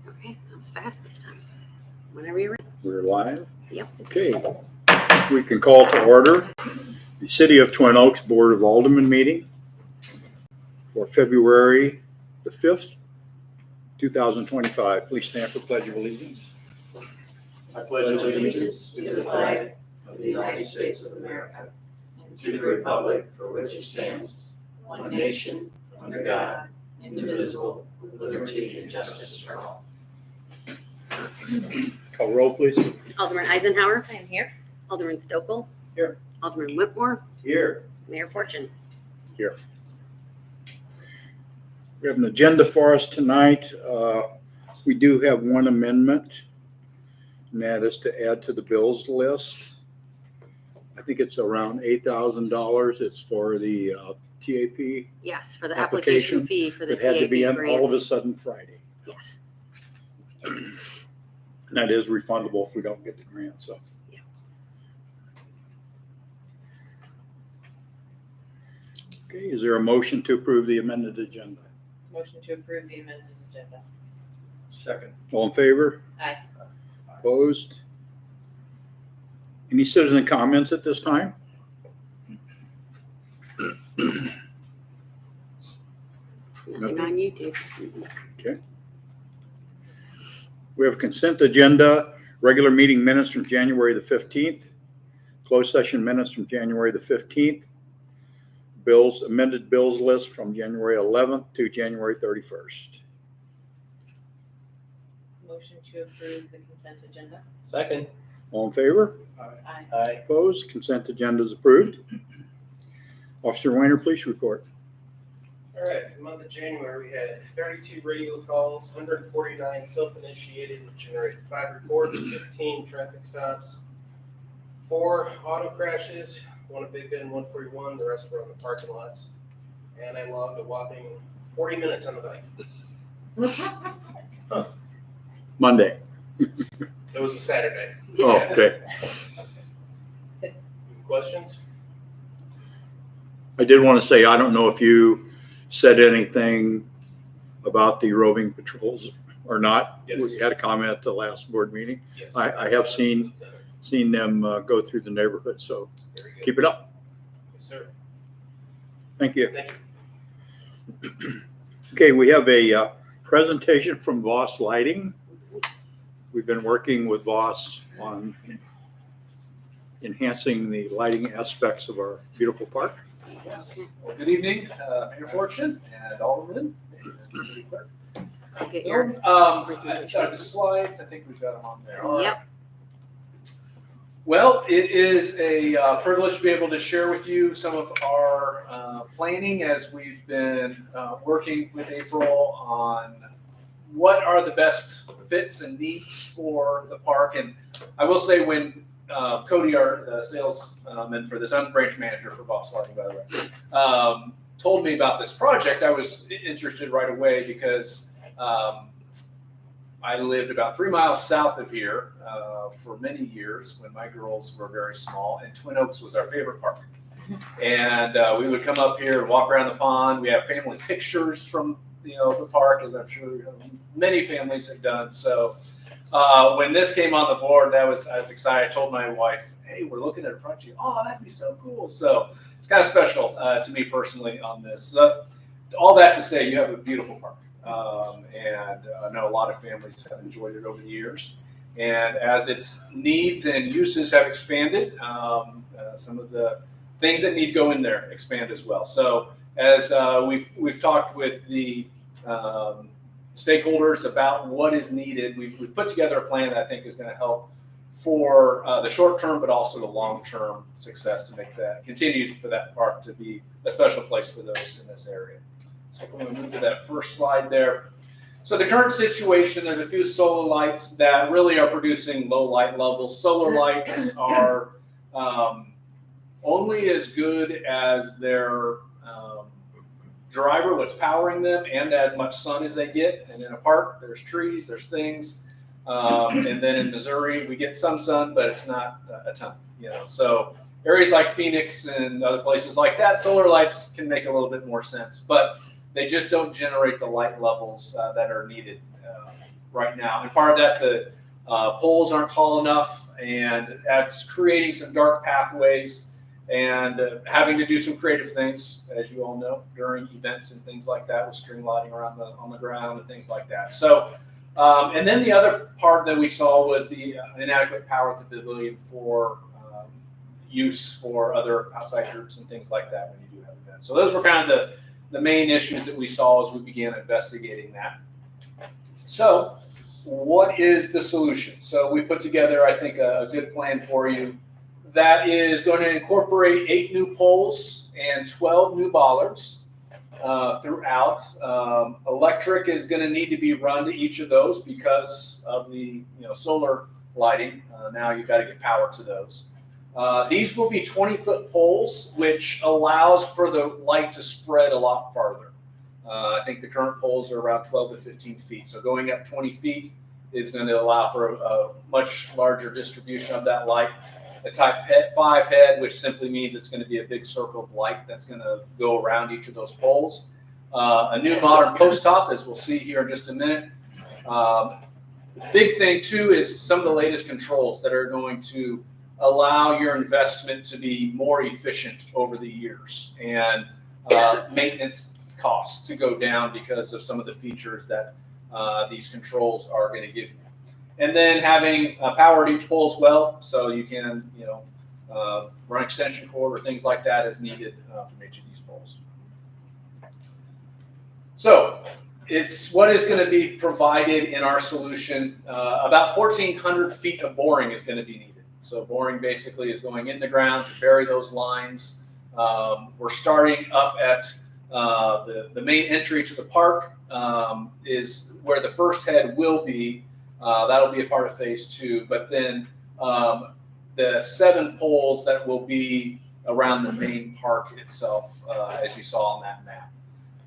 Okay, that was fast this time. Whenever you're ready. We're live? Yep. Okay. We can call to order the City of Twin Oaks Board of Aldermen meeting for February the 5th, 2025. Please stand for Pledge of Allegiance. I pledge allegiance to the flag of the United States of America and to the republic for which it stands, one nation, under God, indivisible, with liberty and justice for all. Call roll, please. Alderman Eisenhower. I am here. Alderman Stokel. Here. Alderman Whitmore. Here. Mayor Fortune. Here. We have an agenda for us tonight. We do have one amendment, and that is to add to the bills list. I think it's around $8,000. It's for the TAP. Yes, for the Application application fee for the It had to TAP be in grant. all of a sudden Friday. Yes. And that is refundable if we don't get the grant, so. Yeah. Okay, is there a motion to approve the amended agenda? Motion to approve the amended agenda. Second. All in favor? Aye. Opposed? Any citizen comments at this time? Nothing on YouTube. Okay. We have a consent agenda, regular meeting minutes from January the 15th, closed session minutes from January the 15th, bills, amended bills list from January 11th to January 31st. Motion to approve the consent agenda. Second. All in favor? Aye. Aye. Opposed? Consent agenda is approved. Officer Weiner, please report. All right, for the month of January, we had 32 radio calls, 149 self-initiated, which generated 5 reports, 15 traffic stops, 4 auto crashes, 1 at Big Bend 141, the rest were on the parking lots. And I logged a whopping 40 minutes on the bike. Monday. It was a Saturday. Oh, okay. Any questions? I did want to say, I don't know if you said anything about the roving patrols or not. Yes. We had a comment at the last board meeting. Yes. I have seen them go through the neighborhood, so Very good. keep it up. Yes, sir. Thank you. Thank you. Okay, we have a presentation from Voss Lighting. We've been working with Voss on enhancing the lighting aspects of our beautiful park. Yes. Well, good evening, Mayor Fortune and Aldermen and City Clerk. Okay, your The slides, I think we've got them on there. All right. Yep. Well, it is a privilege to be able to share with you some of our planning as we've been working with April on what are the best fits and needs for the park. And I will say when Cody, our salesman for this, I'm branch manager for Voss Lighting, by the way, told me about this project, I was interested right away because I lived about 3 miles south of here for many years when my girls were very small, and Twin Oaks was our favorite park. And we would come up here and walk around the pond. We have family pictures from the park, as I'm sure many families have done. So when this came on the board, I was excited. I told my wife, "Hey, we're looking at a project. Oh, that'd be so cool!" So it's kind of special to me personally on this. So, all that to say, you have a beautiful park, and I know a lot of families have enjoyed it over the years. And as its needs and uses have expanded, some of the things that need to go in there expand as well. So as we've talked with the stakeholders about what is needed, we've put together a plan that I think is going to help for the short term, but also the long term success to make that continue for that park to be a special place for those in this area. So if we're going to move to that first slide there. So the current situation, there's a few solar lights that really are producing low light levels. Solar lights are only as good as their driver, what's powering them, and as much sun as they get. And in a park, there's trees, there's things. And then in Missouri, we get some sun, but it's not a ton. So areas like Phoenix and other places like that, solar lights can make a little bit more sense, but they just don't generate the light levels that are needed right now. And part of that, the poles aren't tall enough, and that's creating some dark pathways and having to do some creative things, as you all know, during events and things like that, with string lighting around on the ground and things like that. So, and then the other part that we saw was the inadequate power at the pavilion for use for other outside groups and things like that when you do have events. So those were kind of the main issues that we saw as we began investigating that. So what is the solution? So we put together, I think, a good plan for you that is going to incorporate 8 new poles and 12 new bollards throughout. Electric is going to need to be run to each of those because of the solar lighting. Now you've got to get power to those. These will be 20-foot poles, which allows for the light to spread a lot farther. I think the current poles are around 12 to 15 feet. So going up 20 feet is going to allow for a much larger distribution of that light. A type 5 head, which simply means it's going to be a big circle of light that's going to go around each of those poles. A new modern post top, as we'll see here in just a minute. The big thing, too, is some of the latest controls that are going to allow your investment to be more efficient over the years and maintenance costs to go down because of some of the features that these controls are going to give you. And then having power at each pole as well, so you can run extension cord or things like that as needed from each of these poles. So it's what is going to be provided in our solution. About 1,400 feet of boring is going to be needed. So boring basically is going in the ground to bury those lines. We're starting up at the main entry to the park is where the first head will be. That'll be a part of phase 2. But then the 7 poles that will be around the main park itself, as you saw on that map.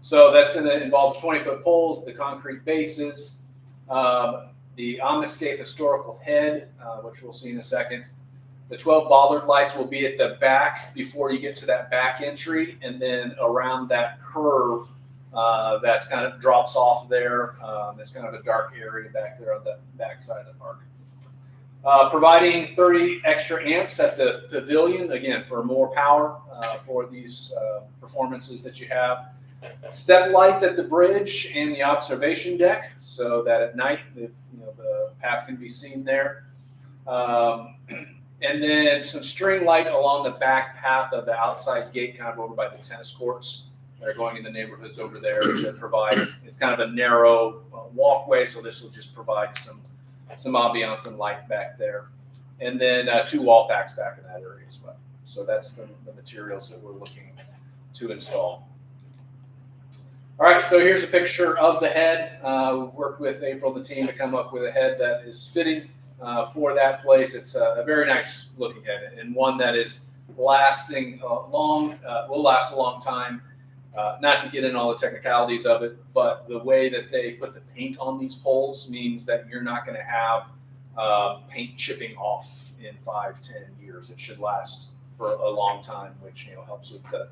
So that's going to involve the 20-foot poles, the concrete bases, the Omniscape historical head, which we'll see in a second. The 12 bollard lights will be at the back before you get to that back entry, and then around that curve that's kind of drops off there. It's kind of a dark area back there on the back side of the park. Providing 30 extra amps at the pavilion, again, for more power for these performances that you have. Step lights at the bridge and the observation deck, so that at night the path can be seen there. And then some string light along the back path of the outside gate, kind of over by the tennis courts that are going in the neighborhoods over there to provide. It's kind of a narrow walkway, so this will just provide some ambiance and light back there. And then 2 wall packs back in that area as well. So that's the materials that we're looking to install. All right, so here's a picture of the head. We worked with April and the team to come up with a head that is fitting for that place. It's a very nice looking head and one that is lasting will last a long time. Not to get in all the technicalities of it, but the way that they put the paint on these poles means that you're not going to have paint chipping off in 5-10 years. It should last for a long time, which helps with the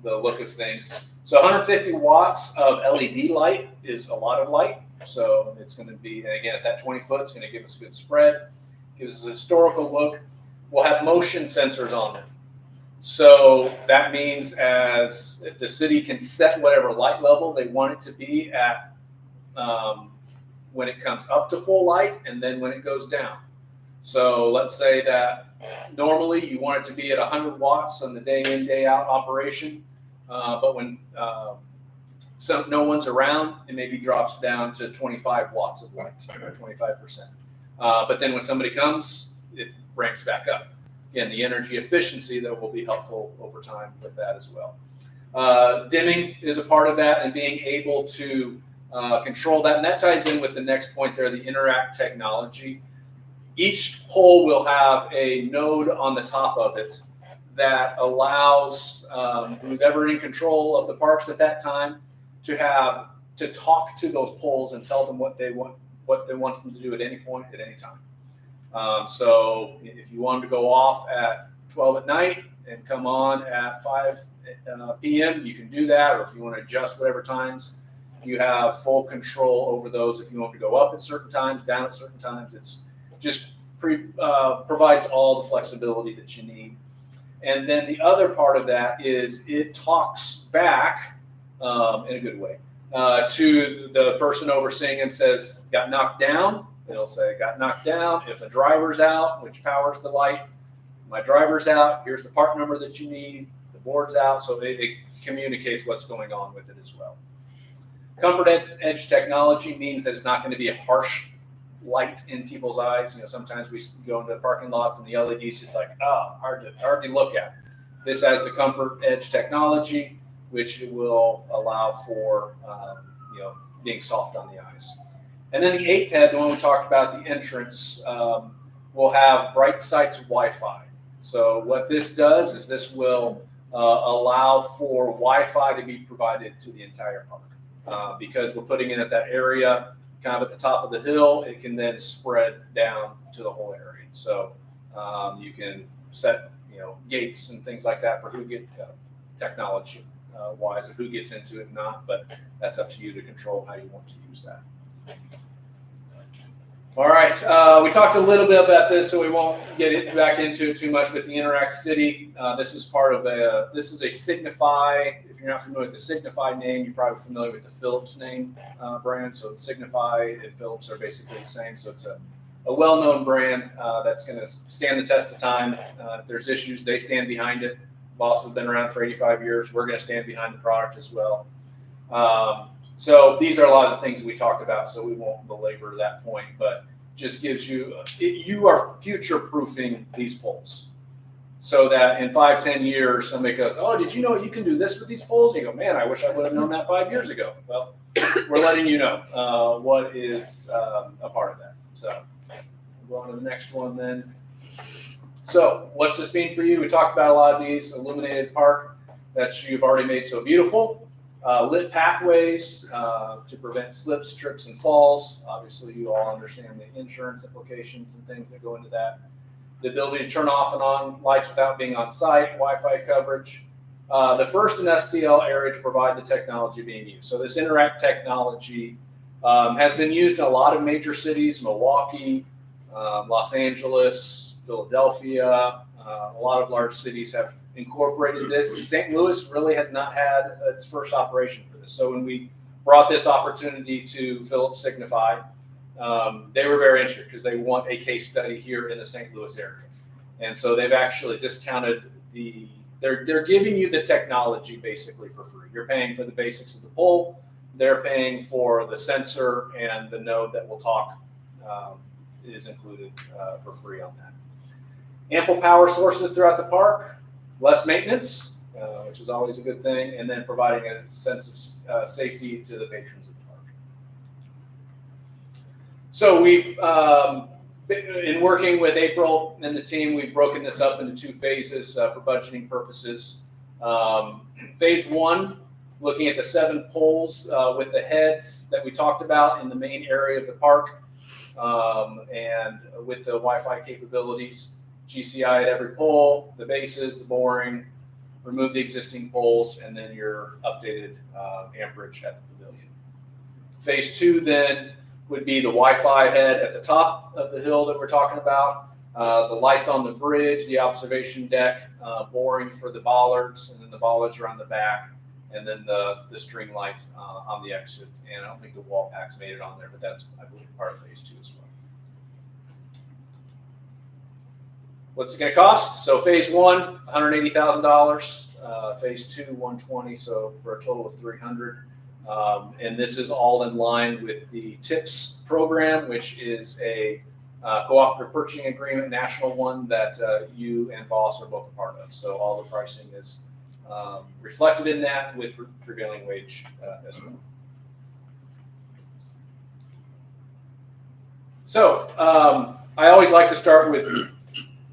look of things. So 150 watts of LED light is a lot of light. So it's going to be, and again, at that 20 foot, it's going to give us a good spread, gives us a historical look. We'll have motion sensors on them. So that means as the city can set whatever light level they want it to be at when it comes up to full light and then when it goes down. So let's say that normally you want it to be at 100 watts on the day in, day out operation. But when no one's around, it maybe drops down to 25 watts of light, or 25%. But then when somebody comes, it ramps back up. Again, the energy efficiency that will be helpful over time with that as well. Dimming is a part of that, and being able to control that. And that ties in with the next point there, the Interact technology. Each pole will have a node on the top of it that allows who's ever in control of the parks at that time to talk to those poles and tell them what they want them to do at any point, at any time. So if you wanted to go off at 12 at night and come on at 5 p.m., you can do that. Or if you want to adjust whatever times You have full control over those if you want to go up at certain times, down at certain times. It's just provides all the flexibility that you need. And then the other part of that is it talks back in a good way to the person overseeing and says, got knocked down. It'll say, got knocked down. If a driver's out, which powers the light, my driver's out, here's the part number that you need, the board's out. So it communicates what's going on with it as well. Comfort Edge technology means that it's not going to be a harsh light in people's eyes. You know, sometimes we go into parking lots and the LED's just like, hard to look at. This has the Comfort Edge technology, which will allow for being soft on the eyes. And then the 8th head, the one we talked about, the entrance, will have Bright Sights Wi-Fi. So what this does is this will allow for Wi-Fi to be provided to the entire park. Because we're putting it at that area, kind of at the top of the hill, it can then spread down to the whole area. So you can set, gates and things like that for who get technology wise of who gets into it and not, but that's up to you to control how you want to use that. All right, we talked a little bit about this, so we won't get back into it too much, but the Interact City, this is part of this is a Signify. If you're not familiar with the Signify name, you're probably familiar with the Philips name brand. So Signify and Philips are basically the same. So it's a well-known brand that's going to stand the test of time. If there's issues, they stand behind it. Boss has been around for 85 years. We're going to stand behind the product as well. So these are a lot of the things we talked about, so we won't belabor that point, but just gives you, you are future-proofing these poles so that in 5-10 years, somebody goes, oh, did you know you can do this with these poles? And you go, man, I wish I would have known that 5 years ago. Well, we're letting you know what is a part of that. So we'll go on to the next one then. So what's this mean for you? We talked about a lot of these. Illuminated park that you've already made so beautiful. Lit pathways to prevent slips, trips, and falls. Obviously, you all understand the insurance implications and things that go into that. The ability to turn off and on lights without being on site, Wi-Fi coverage. The first in STL area to provide the technology being used. So this Interact technology has been used in a lot of major cities, Milwaukee, Los Angeles, Philadelphia. A lot of large cities have incorporated this. St. Louis really has not had its first operation for this. So when we brought this opportunity to Philips Signify, they were very interested because they want a case study here in the St. Louis area. And so they've actually discounted they're giving you the technology basically for free. You're paying for the basics of the pole. They're paying for the sensor and the node that will talk is included for free on that. Ample power sources throughout the park. Less maintenance, which is always a good thing, and then providing a sense of safety to the patrons of the park. So we've, in working with April and the team, we've broken this up into 2 phases for budgeting purposes. Phase 1, looking at the 7 poles with the heads that we talked about in the main area of the park and with the Wi-Fi capabilities. GCI at every pole, the bases, the boring, remove the existing poles, and then your updated amperage at the pavilion. Phase 2 then would be the Wi-Fi head at the top of the hill that we're talking about, the lights on the bridge, the observation deck, boring for the bollards, and then the bollards are on the back, and then the string light on the exit. And I don't think the wall packs made it on there, but that's, I believe, part of Phase 2 as well. What's it going to cost? So phase 1, $180,000. Phase 2, $120,000. So for a total of $300,000. And this is all in line with the TIPS program, which is a cooperative purchasing agreement, national one that you and Voss are both a part of. So all the pricing is reflected in that with prevailing wage as well. So I always like to start with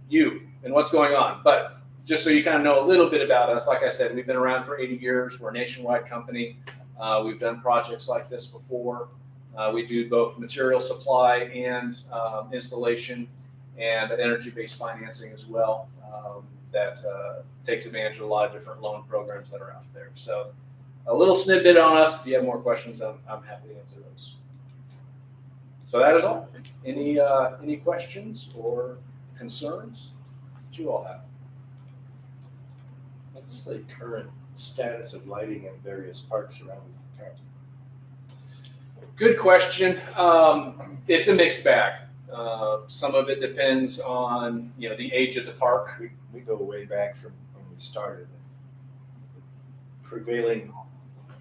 you and what's going on. But just so you kind of know a little bit about us, like I said, we've been around for 80 years. We're a nationwide company. We've done projects like this before. We do both material supply and installation and energy-based financing as well that takes advantage of a lot of different loan programs that are out there. So a little snippet on us. If you have more questions, I'm happy to answer those. So that is all. Any questions or concerns that you all have? What's the current status of lighting in various parks around the county? Good question. It's a mixed bag. Some of it depends on the age of the park. We go way back from when we started. Prevailing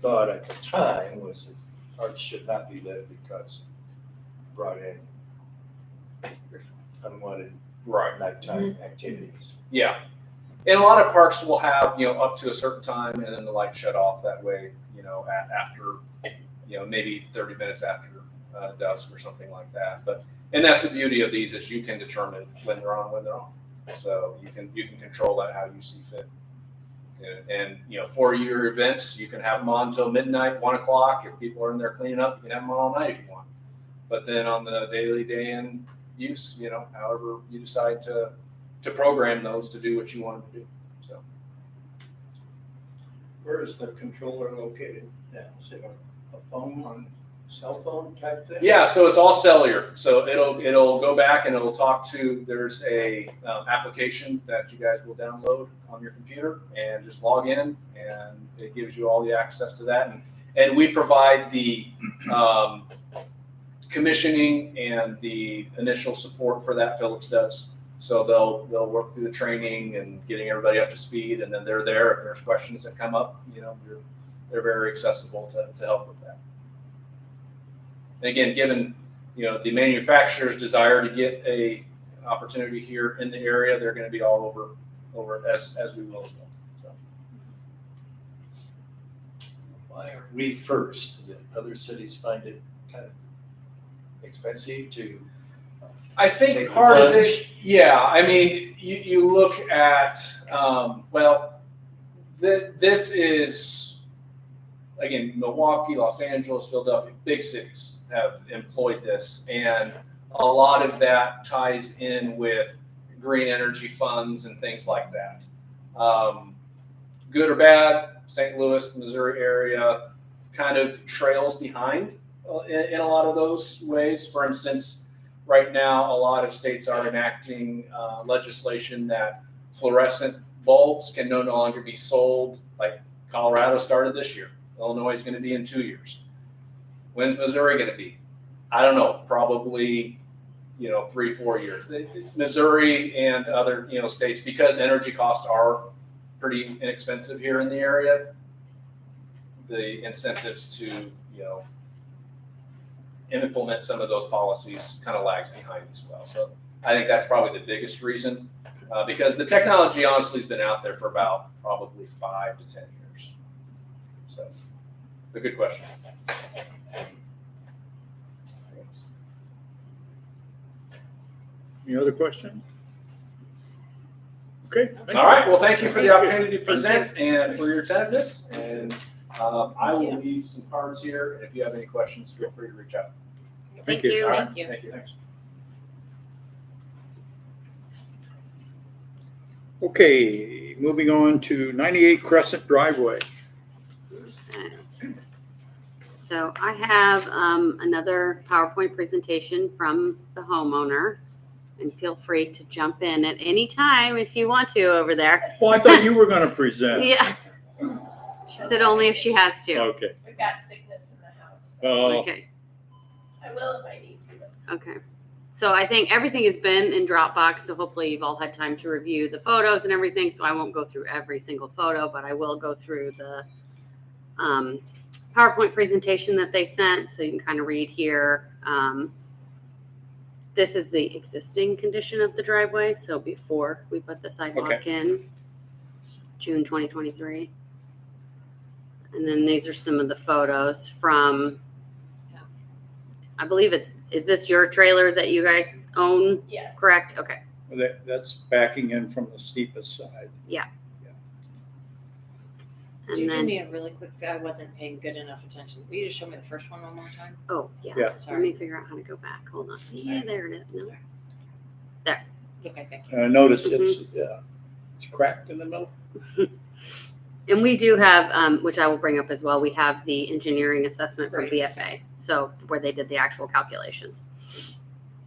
thought at the time was that parks should not be lit because it brought in unwanted nighttime activities. Yeah. And a lot of parks will have, up to a certain time and then the lights shut off that way, after, maybe 30 minutes after dusk or something like that. And that's the beauty of these is you can determine when they're on, when they're off. So you can control that how you see fit. And for your events, you can have them on until midnight, 1 o'clock. If people are in there cleaning up, you can have them on all night if you want. But then on the daily day-in use, however you decide to program those to do what you want them to do. So Where is the controller located now? Is it a phone on cell phone type thing? yeah, so it's all cellular. So it'll go back and it'll talk to. There's a application that you guys will download on your computer and just log in, and it gives you all the access to that. And we provide the commissioning and the initial support for that. Phillips does. So they'll work through the training and getting everybody up to speed, and then they're there if there's questions that come up. They're very accessible to help with that. And again, given the manufacturer's desire to get a opportunity here in the area, they're going to be all over as we will as well. So. Why are we first? Did other cities find it kind of expensive to? I think Take part the of it, yeah. I mean, you look at, this is, again, Milwaukee, Los Angeles, Philadelphia, big cities have employed this. And a lot of that ties in with green energy funds and things like that. Good or bad, St. Louis, Missouri area kind of trails behind in a lot of those ways. For instance, right now, a lot of states are enacting legislation that fluorescent bulbs can no longer be sold. Like Colorado started this year. Illinois is going to be in 2 years. When's Missouri going to be? I don't know. Probably, 3-4 years. Missouri and other, states, because energy costs are pretty inexpensive here in the area, the incentives to, implement some of those policies kind of lags behind as well. So I think that's probably the biggest reason, because the technology honestly has been out there for about probably 5 to 10 years. So a good question. Any other question? Okay. All right. Well, thank you for the opportunity to present and for your attentiveness. And I will leave some cards here. And if you have any questions, feel free to reach out. Thank you. All right. Thank you. Thank you. Thanks. Okay, moving on to 98 Crescent Driveway. So I have another PowerPoint presentation from the homeowner, and feel free to jump in at any time if you want to over there. Well, I thought you were going to present. Yeah. She said only if she has to. Okay. We've got sickness in the house. Oh, Okay. I will if I need to. Okay. So I think everything has been in Dropbox, so hopefully you've all had time to review the photos and everything. So I won't go through every single photo, but I will go through the PowerPoint presentation that they sent, so you can kind of read here. This is the existing condition of the driveway, so before we put the sidewalk in, June 2023. And then these are some of the photos from, I believe is this your trailer that you guys own? Yes. Correct? Okay. that's backing in from the steepest side. Could you And do then, me a really quick, I wasn't paying good enough attention. Will you just show me the first one more time? oh, yeah. Yeah. Let Sorry. me figure out how to go back. Hold on. Yeah, there it is. No. Okay, thank you. And I noticed it's cracked in the middle. And we do have, which I will bring up as well, we have the engineering assessment from Right. BFA, so where they did the actual calculations.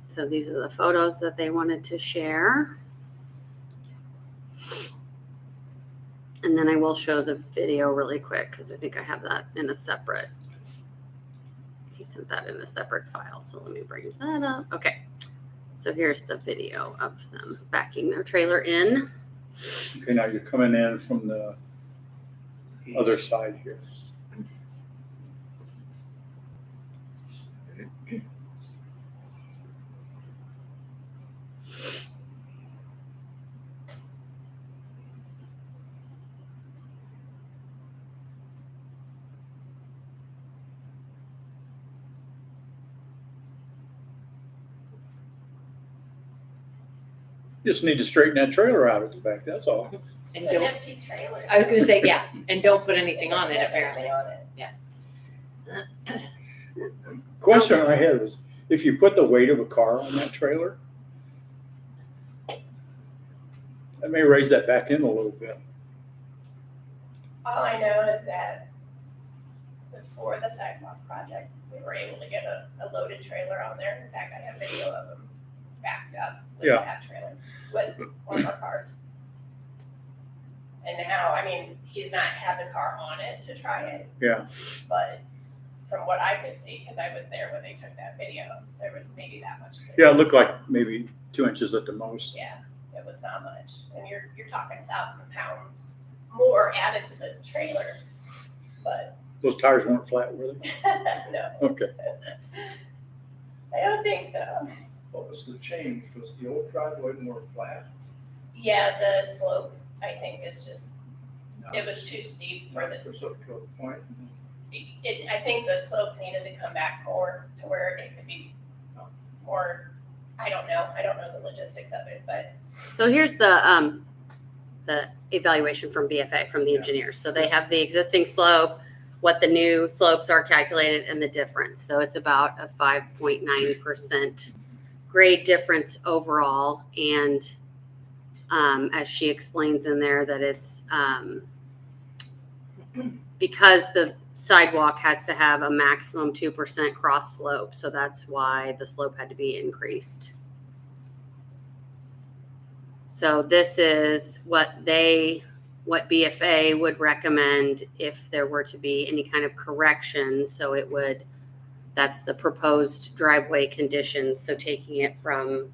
So these are the photos that they wanted to share. And then I will show the video really quick because I think I have that in a separate, he sent that in a separate file. So let me bring that up. Okay. So here's the video of them backing their trailer in. Okay, now you're coming in from the other side here. Just need to straighten that trailer out at the back, that's all. And It's an don't, empty trailer. I was gonna say, yeah, and don't put anything on it apparently. On it. Question I had was, if you put the weight of a car on that trailer, that may raise that back in a little bit. All I know is that before the sidewalk project, we were able to get a loaded trailer on there. In fact, I have video of them backed up with Yeah. that trailer, with one of our cars. And now, I mean, he's not had the car on it to try it. Yeah. But from what I could see, because I was there when they took that video, there was maybe that much. Yeah, it looked like maybe 2 inches at the most. Yeah, it was not much. And you're talking 1,000 pounds more added to the trailer. But Those tires weren't flat, were they? no, Okay. I don't think so. What was the change? Was the old driveway more flat? Yeah, the slope, I think, is just, it was too steep for the, It was up to a point. I think the slope needed to come back more to where it could be more, I don't know the logistics of it, but So here's the evaluation from BFA, from the engineers. So they have the existing slope, what the new slopes are calculated, and the difference. So it's about a 5.9% grade difference overall. And as she explains in there, that it's because the sidewalk has to have a maximum 2% cross slope. So that's why the slope had to be increased. So this is what BFA would recommend if there were to be any kind of correction. So that's the proposed driveway conditions. So taking it from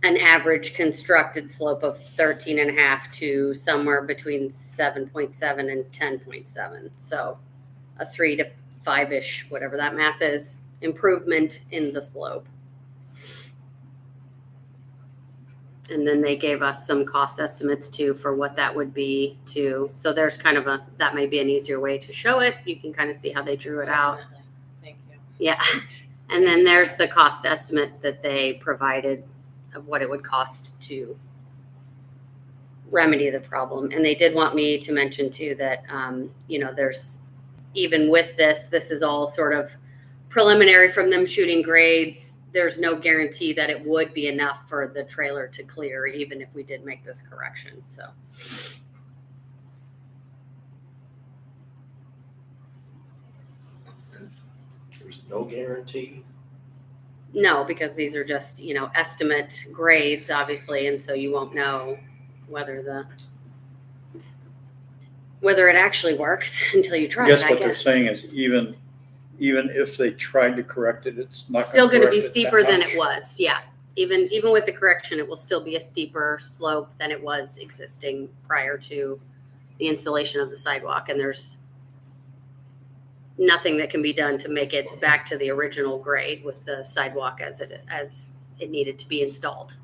an average constructed slope of 13.5 to somewhere between 7.7 and 10.7. So a 3 to 5-ish, whatever that math is, improvement in the slope. And then they gave us some cost estimates too for what that would be too. So there's kind of that may be an easier way to show it. You can kind of see how they drew it out. Definitely. Thank you. Yeah. And then there's the cost estimate that they provided of what it would cost to remedy the problem. And they did want me to mention too that, there's, even with this is all sort of preliminary from them shooting grades. There's no guarantee that it would be enough for the trailer to clear, even if we did make this correction. So There's no guarantee. no, because these are just, estimate grades, obviously. And so you won't know whether it actually works until you try I guess it, what they're saying is even if they tried to correct it, it's not Still going to be correct it that steeper than much. it was. Yeah. Even with the correction, it will still be a steeper slope than it was existing prior to the installation of the sidewalk. And there's nothing that can be done to make it back to the original grade with the sidewalk as it needed to be installed.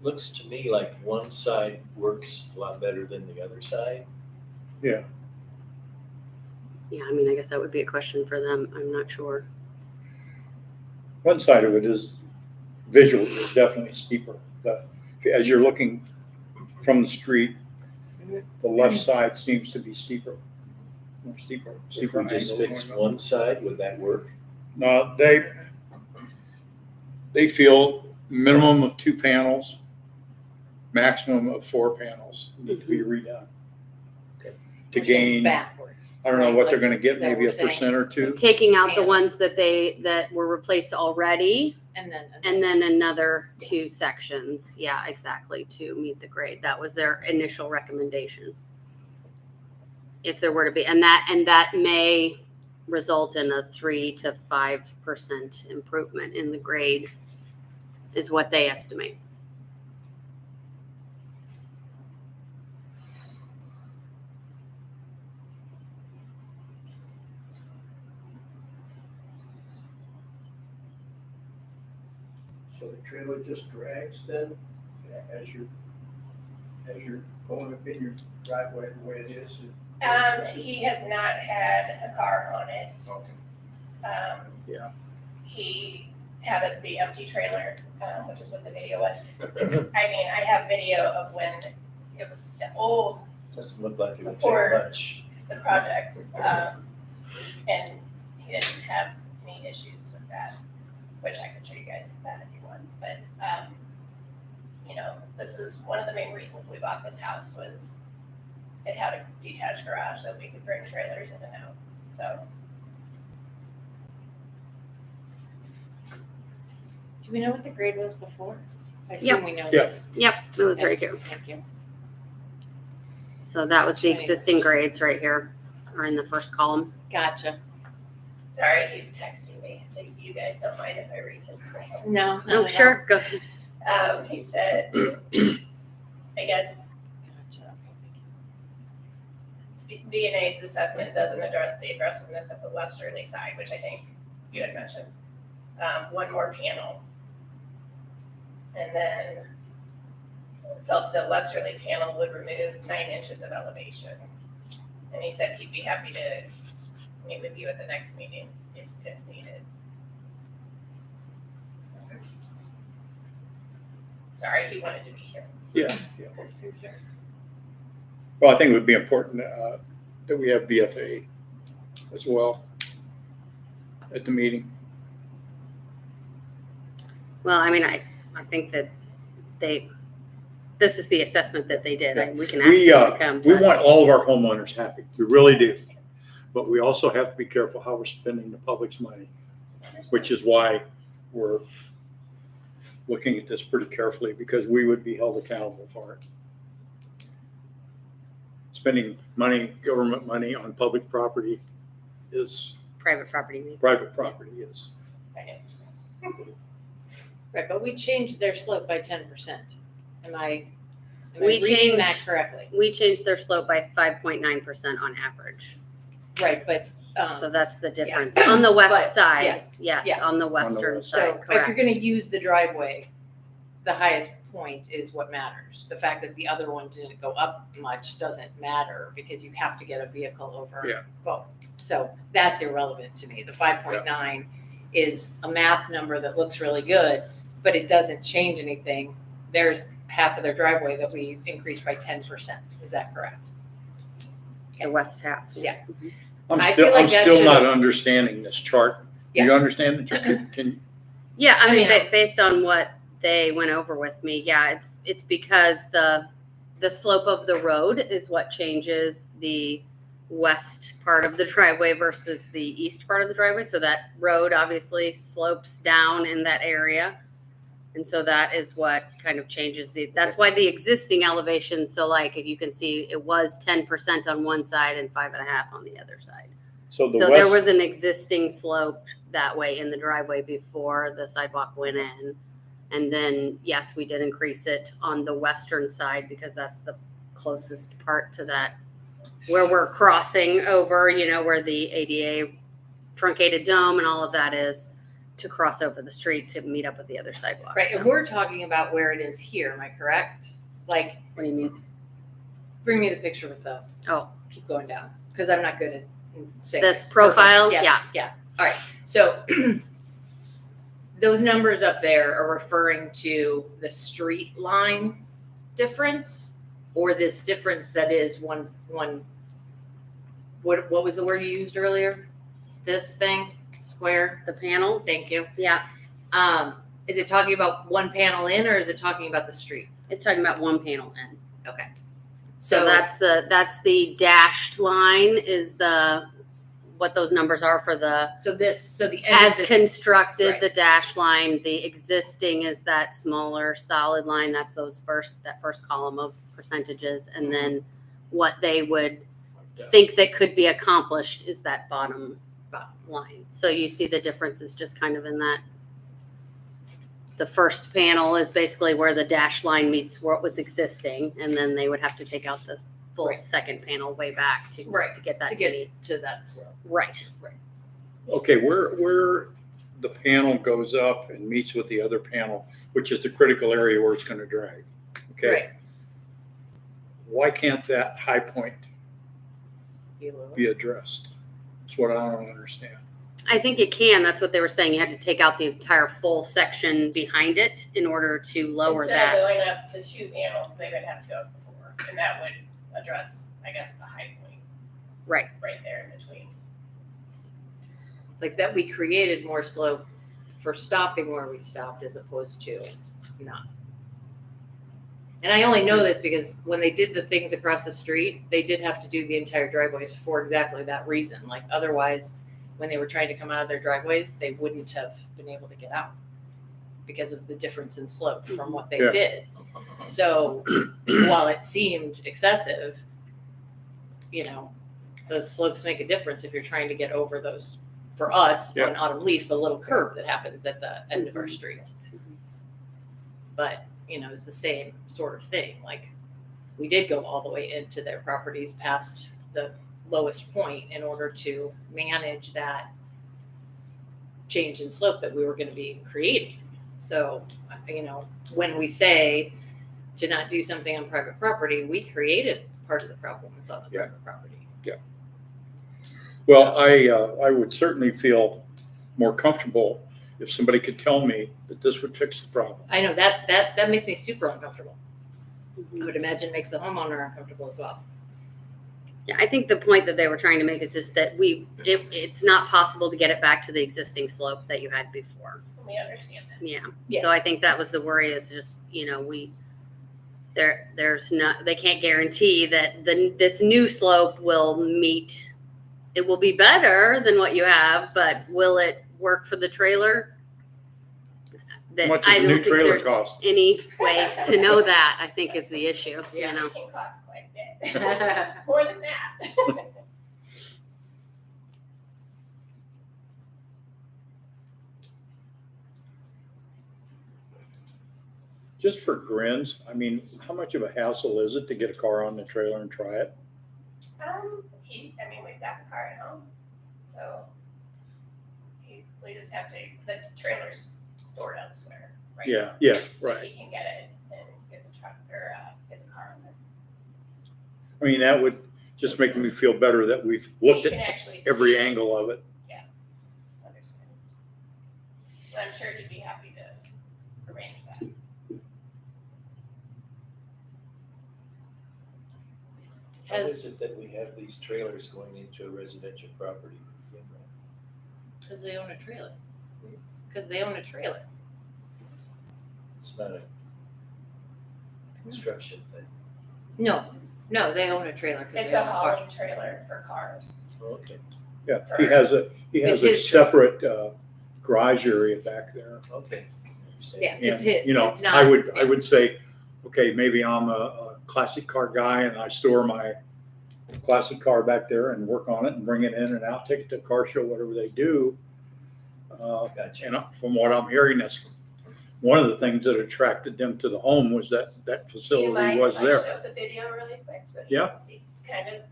Looks to me like one side works a lot better than the other side. Yeah, I mean, I guess that would be a question for them. I'm not sure. One side of it is visually is definitely steeper. As you're looking from the street, the left side seems to be steeper. More steeper. If we just angle fix going up. one side, would that work? No, they feel minimum of 2 panels, maximum of 4 panels need to be redone. To We're saying gain, backwards. I don't know what they're Like, gonna get, that maybe we're a saying. percent or 2. Taking out the Panels. ones that were replaced already, And and then another 2 sections. Yeah, exactly, to meet the grade. That was their initial recommendation. If there were to be, and that may result in a 3 to 5% improvement in the grade, is what they estimate. So the trailer just drags then, as you're going up in your driveway the way it is? He has not had a car on it. Okay. Yeah. He had the empty trailer, which is what the video was. I mean, I have video of when it was the old, Doesn't look like it would Or- take much. the project, and he didn't have any issues with that, which I could show you guys that if you want, but, you know, this is one of the main reasons we bought this house was it had a detached garage that we could bring trailers in and out, so. do we know what the grade was before? I Yep. assume we know Yeah. this. Yep, it was right here. Thank you. So that was the existing grades right here, or in the first column. Gotcha. Sorry, he's texting me. I think you guys don't mind if I read his text. No, no, Oh, no. sure, go ahead. He said, I guess Gotcha. B&A's assessment doesn't address the aggressiveness of the westerly side, which I think you had mentioned. One more panel. And then felt the westerly panel would remove 9 inches of elevation. And he said he'd be happy to meet with you at the next meeting if needed. Sorry, he wanted to be here. Yeah. Well, I think it would be important that we have BFA as well at the meeting. Well, I mean, I think that this is the assessment that they did. We can ask We, them to come. we want all of our homeowners happy. We really do. But we also have to be careful how we're spending the public's money, which is why we're looking at this pretty carefully, because we would be held accountable for it. Spending money, government money on public property is, Private property. maybe. private property is. I know. Right, but we changed their slope by 10%. Am I We reading that changed- correctly? We changed their slope by 5.9% on average. Right, but, So that's the difference. On the west But, side, yes, yes, yeah. on the western west so side, if you're correct. gonna use the driveway, the highest point is what matters. The fact that the other one didn't go up much doesn't matter because you have to get a vehicle over Yeah. both. So that's irrelevant to me. The 5.9 is a math number that looks really good, but it doesn't change anything. There's half of their driveway that we increased by 10%. Is that correct? The west half. Yeah. I'm I still, feel like I'm that still should- not understanding this chart. Do you Yeah. understand the chart? Can, Yeah, I I mean, mean, based on what they went over with me, yeah, it's because the slope of the road is what changes the west part of the driveway versus the east part of the driveway. So that road obviously slopes down in that area. And so that is what kind of changes that's why the existing elevation, so like if you can see it was 10% on one side and 5.5 on the other side. so the So there west, was an existing slope that way in the driveway before the sidewalk went in. And then, yes, we did increase it on the western side because that's the closest part to that, where we're crossing over, where the ADA truncated dome and all of that is, to cross over the street to meet up with the other sidewalk. Right, So, and we're talking about where it is here, am I correct? Like, what do you mean? bring me the picture with the, Oh, keep going down, because I'm not good at saying. this it. profile? Perfect. Yeah. Yeah, all right, so those numbers up there are referring to the street line difference, or this difference that is one, what was the word you used earlier? This thing, square, The panel? thank you. Yeah. Is it talking about one panel in, or is it talking about the street? It's talking about one panel in. Okay. So that's the dashed line is what those numbers are for the, So the end as of this, constructed, right. the dash line. The existing is that smaller solid line. That's that first column of percentages. And then what they would think that could be accomplished is that bottom line. So you see the difference is just kind of in that. The first panel is basically where the dash line meets what was existing, and then they would have to take out the full Right. second panel way back to get that to get to that slope. right. Okay, where the panel goes up and meets with the other panel, which is the critical area where it's gonna drag, okay? Right. Why can't that high point Be a little- be addressed? That's what I don't understand. I think it can. That's what they were saying. You had to take out the entire full section behind it in order to lower Instead of that. going up the 2 panels, they would have to go up before, and that would address, I guess, the high point Right. right there in between. Like that we created more slope for stopping where we stopped as opposed to not. And I only know this because when they did the things across the street, they did have to do the entire driveways for exactly that reason. Like otherwise, when they were trying to come out of their driveways, they wouldn't have been able to get out because of the difference in slope from what they Yeah. did. So while it seemed excessive, those slopes make a difference if you're trying to get over those. For us, Yeah. on Autumn Leaf, the little curb that happens at the end of our streets. But, it's the same sort of thing. Like, we did go all the way into their properties past the lowest point in order to manage that change in slope that we were going to be creating. So, when we say to not do something on private property, we created part of the problem that's on the Yeah. private property. Well, I would certainly feel more comfortable if somebody could tell me that this would fix the problem. I know that makes me super uncomfortable. I would imagine makes the homeowner uncomfortable as well. Yeah, I think the point that they were trying to make is just that it's not possible to get it back to the existing slope that you had before. We understand that. Yeah. Yeah. So I think that was the worry is just, there's not, they can't guarantee that this new slope will meet, it will be better than what you have, but will it work for the trailer? How much does a new trailer cost? Any way to know that, I think is the issue, Yeah. It can cost quite a bit, more than that. Just for grins, I mean, how much of a hassle is it to get a car on the trailer and try it? We've got the car at home, so we just have to, the trailer's stored elsewhere, right? Yeah, now. yeah, But right. he can get it and get the truck, or get the car on there. I mean, that would just make me feel better that we've So looked you can at actually every see it. angle of it. Understand. And I'm sure he'd be happy to arrange that. How is it that we have these trailers going into a residential property? to begin with? Because they own a trailer. Because they own a trailer. It's not a construction thing. No, they own a trailer. 'cause It's they a own car. hauling trailer for cars. Okay, Yeah, he has a It's his trailer. separate garage area back there. okay. I understand. Yeah, it's And, his. you know, It's not, I would say, okay, maybe I'm a classic car guy and I store my classic car back there and work on it and bring it in and out, take it to a car show, whatever they do. Gotcha. And from what I'm hearing, that's one of the things that attracted them to the home was that Do you facility mind was if I there. show the video really quick so you Yeah. can see kind of?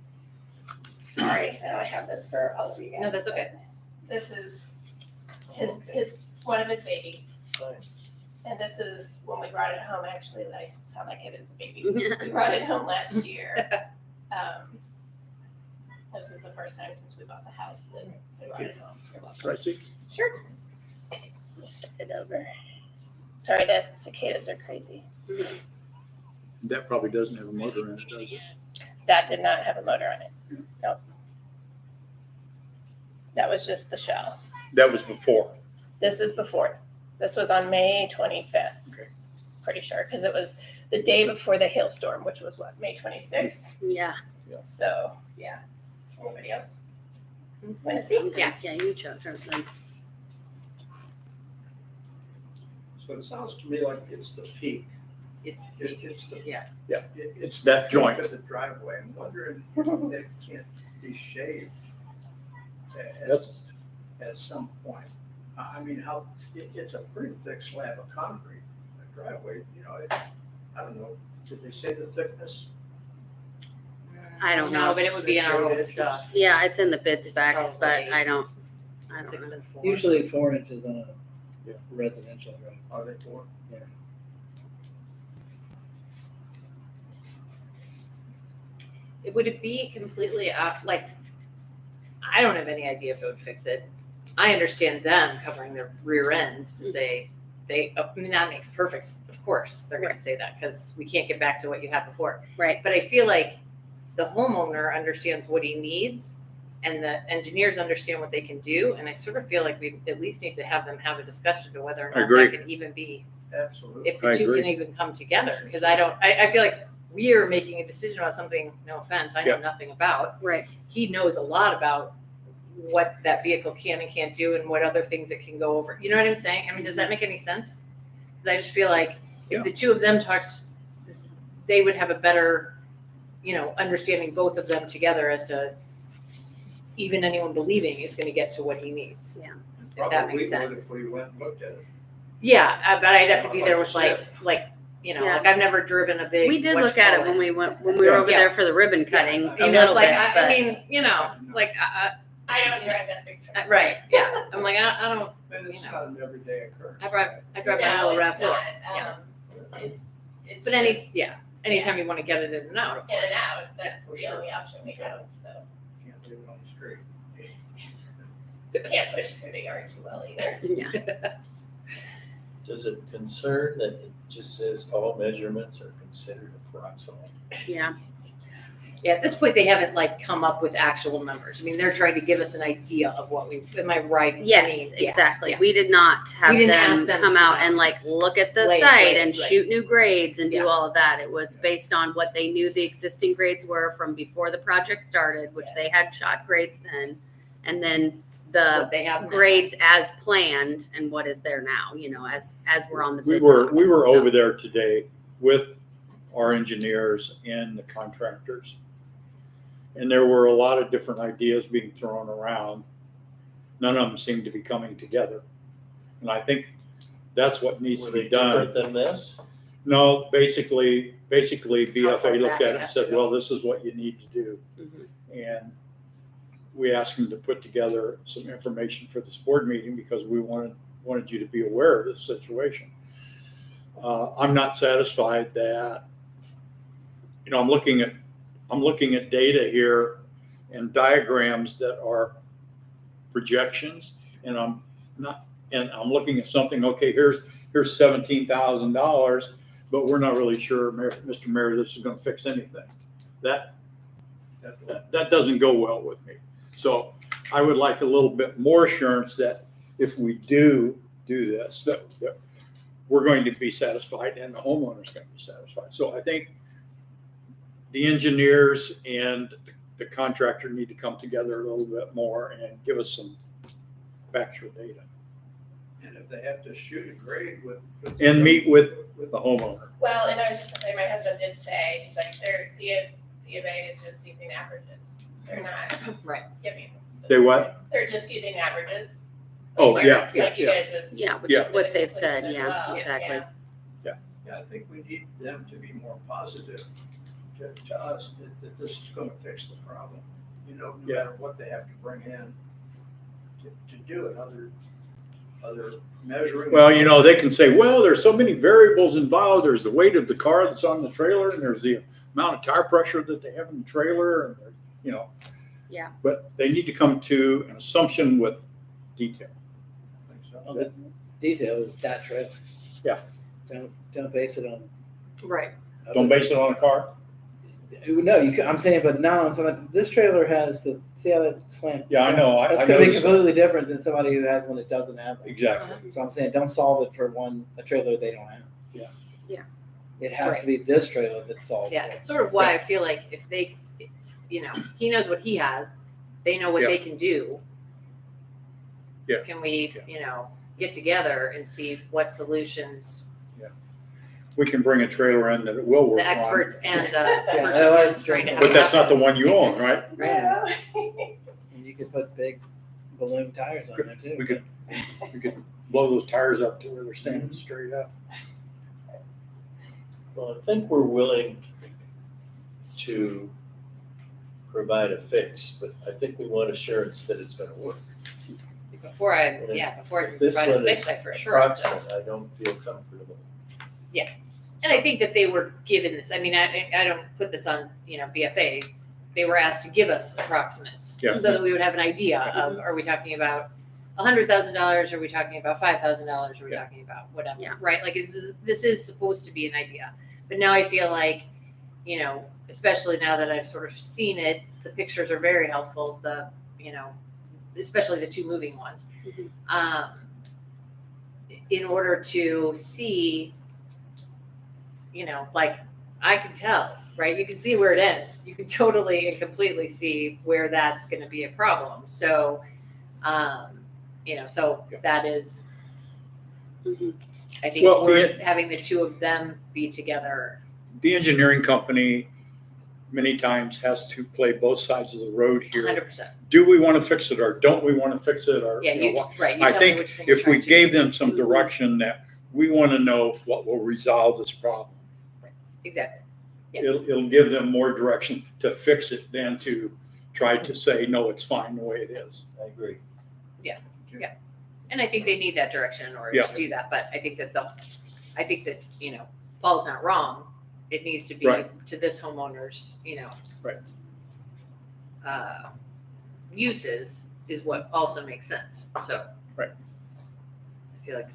Sorry, I don't have this for all of you guys. No, that's okay. This is his one of his babies. Fine. And this is when we brought it home, actually, like, it's not like it is a baby. We brought it home last year. This is the first time since we bought the house that we brought it home. You're welcome. Tracy? Sure. Let me start it over. Sorry, the cicadas are crazy. That probably doesn't have a motor in it, does it? That did not have a motor on it. Nope. That was just the shell. That was before. This is before. This was on May 25th. Pretty sure, because it was the day before the hailstorm, which was what, May 26th? Yeah. So, yeah. Anybody else want to see? Yeah, you chose her. So it sounds to me like it's the peak. It's It's the. yeah. It's that joint. Of the driveway. I'm wondering if it can't be shaved That's- at some point. I mean, it's a pretty thick slab of concrete, a driveway, I don't know, did they say the thickness? I don't know, know. but it would be in our old stuff. Yeah, it's in the bid It's specs, but probably I don't 6 know. and 4. Usually 4 inches on Yeah. a residential drive. Are they for? Would it be completely like? I don't have any idea if it would fix it. I understand them covering their rear ends to say I mean, that makes perfect. Of course, they're going to say that because we can't get back to what you had before. Right. But I feel like the homeowner understands what he needs, and the engineers understand what they can do. And I sort of feel like we at least need to have them have a discussion to whether or I not agree. that can even be, Absolutely. if the I two agree. can even come together. Because I feel like we are making a decision about something. No offense, I know Yeah. nothing about. Right. He knows a lot about what that vehicle can and can't do and what other things it can go over. You know what I'm saying? I mean, does that make any sense? Because I just feel like if Yeah. the two of them talks, they would have a better, understanding both of them together as to even anyone believing it's going to get to what he needs. Yeah. If that Probably makes would sense. if we went and looked at it. Yeah, but I'd have to be Like there you with said. like Yeah. I've never driven a big. We did what look you at call it when we were Yeah. over there for the ribbon cutting a You know, little like bit, I but mean, I don't drive that big truck. right? Yeah, I'm like I don't. And it's You know. not an everyday occurrence. I drive my No, little it's RAV4. not. It's But just anytime you want to get it in and out, of in course. and out, that's For the sure. only option we have, so. Can't leave it on the street. Can't push it through the yard too well either. yeah. Does it concern that it just says all measurements are considered approximate? Yeah. Yeah, at this point, they haven't come up with actual numbers. I mean, they're trying to give us an idea of what am I right? Yes, exactly. yeah. We did not have We didn't them ask them come to out come and look at the Right, site right, and right. shoot new grades and Yeah. do all of that. It was based on what they knew the existing grades were from before the project started, which they had shot grades then, and then the What they have now. grades as planned and what is there now, as we're on the We bid were talks, so. over there today with our engineers and the contractors. And there were a lot of different ideas being thrown around. None of them seemed to be coming together. And I think that's what needs Were to they be done. different than this? No, basically How BFA far looked back at it it and has said, to go. well, this is what you need to do. Mhm. And we asked them to put together some information for this board meeting because we wanted you to be aware of this situation. I'm not satisfied that, I'm looking at data here and diagrams that are projections, and I'm looking at something, okay, here's $17,000, but we're not really sure, Mr. Mayor, this is gonna fix anything. That doesn't go well with me. So I would like a little bit more assurance that if we do this, that we're going to be satisfied and the homeowner's going to be satisfied. So I think the engineers and the contractor need to come together a little bit more and give us some factual data And if they have to shoot a grade with. and meet with the homeowner. Well, and I was just gonna say, my husband did say, he's like, the EMA is just using averages. They're not Right. giving. They what? They're just using averages. Oh, Like yeah, Like you yeah. guys have. Yeah, which Yeah. is what they've said, As yeah, well, exactly. yeah. Yeah, I think we need them to be more positive to us that this is gonna fix the problem. No Yeah. matter what they have to bring in to do it, other measuring. Well, they can say, well, there's so many variables involved. There's the weight of the car that's on the trailer, and there's the amount of tire pressure that they have in the trailer, and Yeah. But they need to come to an assumption with detail. Well, the detail is that trailer. Yeah. Don't base it on. Right. Don't base it on a car. No, I'm saying, but now this trailer has see how that slant. Yeah, I know. That's I gonna be noticed that. completely different than somebody who has one that doesn't have it. Exactly. So I'm saying, don't solve it for a trailer they don't have. Yeah. Yeah. It has to be this trailer that solves Yeah, it. it's sort of why I feel like if they, he knows what he has, they know what Yeah. they can do. Yeah. Can we, get together and see what solutions We can bring a trailer in that it will work the on. experts and the Yeah, person otherwise who's trying to have But it that's not the happen. one you own, right? Right. And you could put big balloon tires on there too. We could blow those tires up to where they're standing straight up. Well, I think we're willing to provide a fix, but I think we want assurance that it's gonna work. Before I If can This provide a one fix, is I for sure have to. approximate, I don't feel comfortable. And I think that they were given this, I mean, I don't put this on, BFA. They were asked to give us approximates. Yeah. So that we would have an idea of, are we talking about $100,000? Are we talking about $5,000? Are we Yeah. talking about whatever, Yeah. right? Like, this is supposed to be an idea. But now I feel like, especially now that I've sort of seen it, the pictures are very helpful, especially the two moving ones. Mhm. In order to see, like, I can tell, right? You can see where it ends. You can totally and completely see where that's going to be a problem. So, so that is, Mhm. I think, Well, worth having the two of them be together. The engineering company many times has to play both sides of the road here. 100%. Do we want to fix it or don't we want to fix it or? Yeah, you know, what? right. You I tell me think which thing you're if we trying to gave do. them some direction that we want to know what will resolve this problem, Exactly. Yeah. it'll give them more direction to fix it than to try to say, no, it's fine the way it is. I agree. And I think they need that direction in order Yeah. to do that. But I think that Paul's not wrong. It needs to be Right. to this homeowner's, Right. uses is what also makes sense. So. Right. I feel like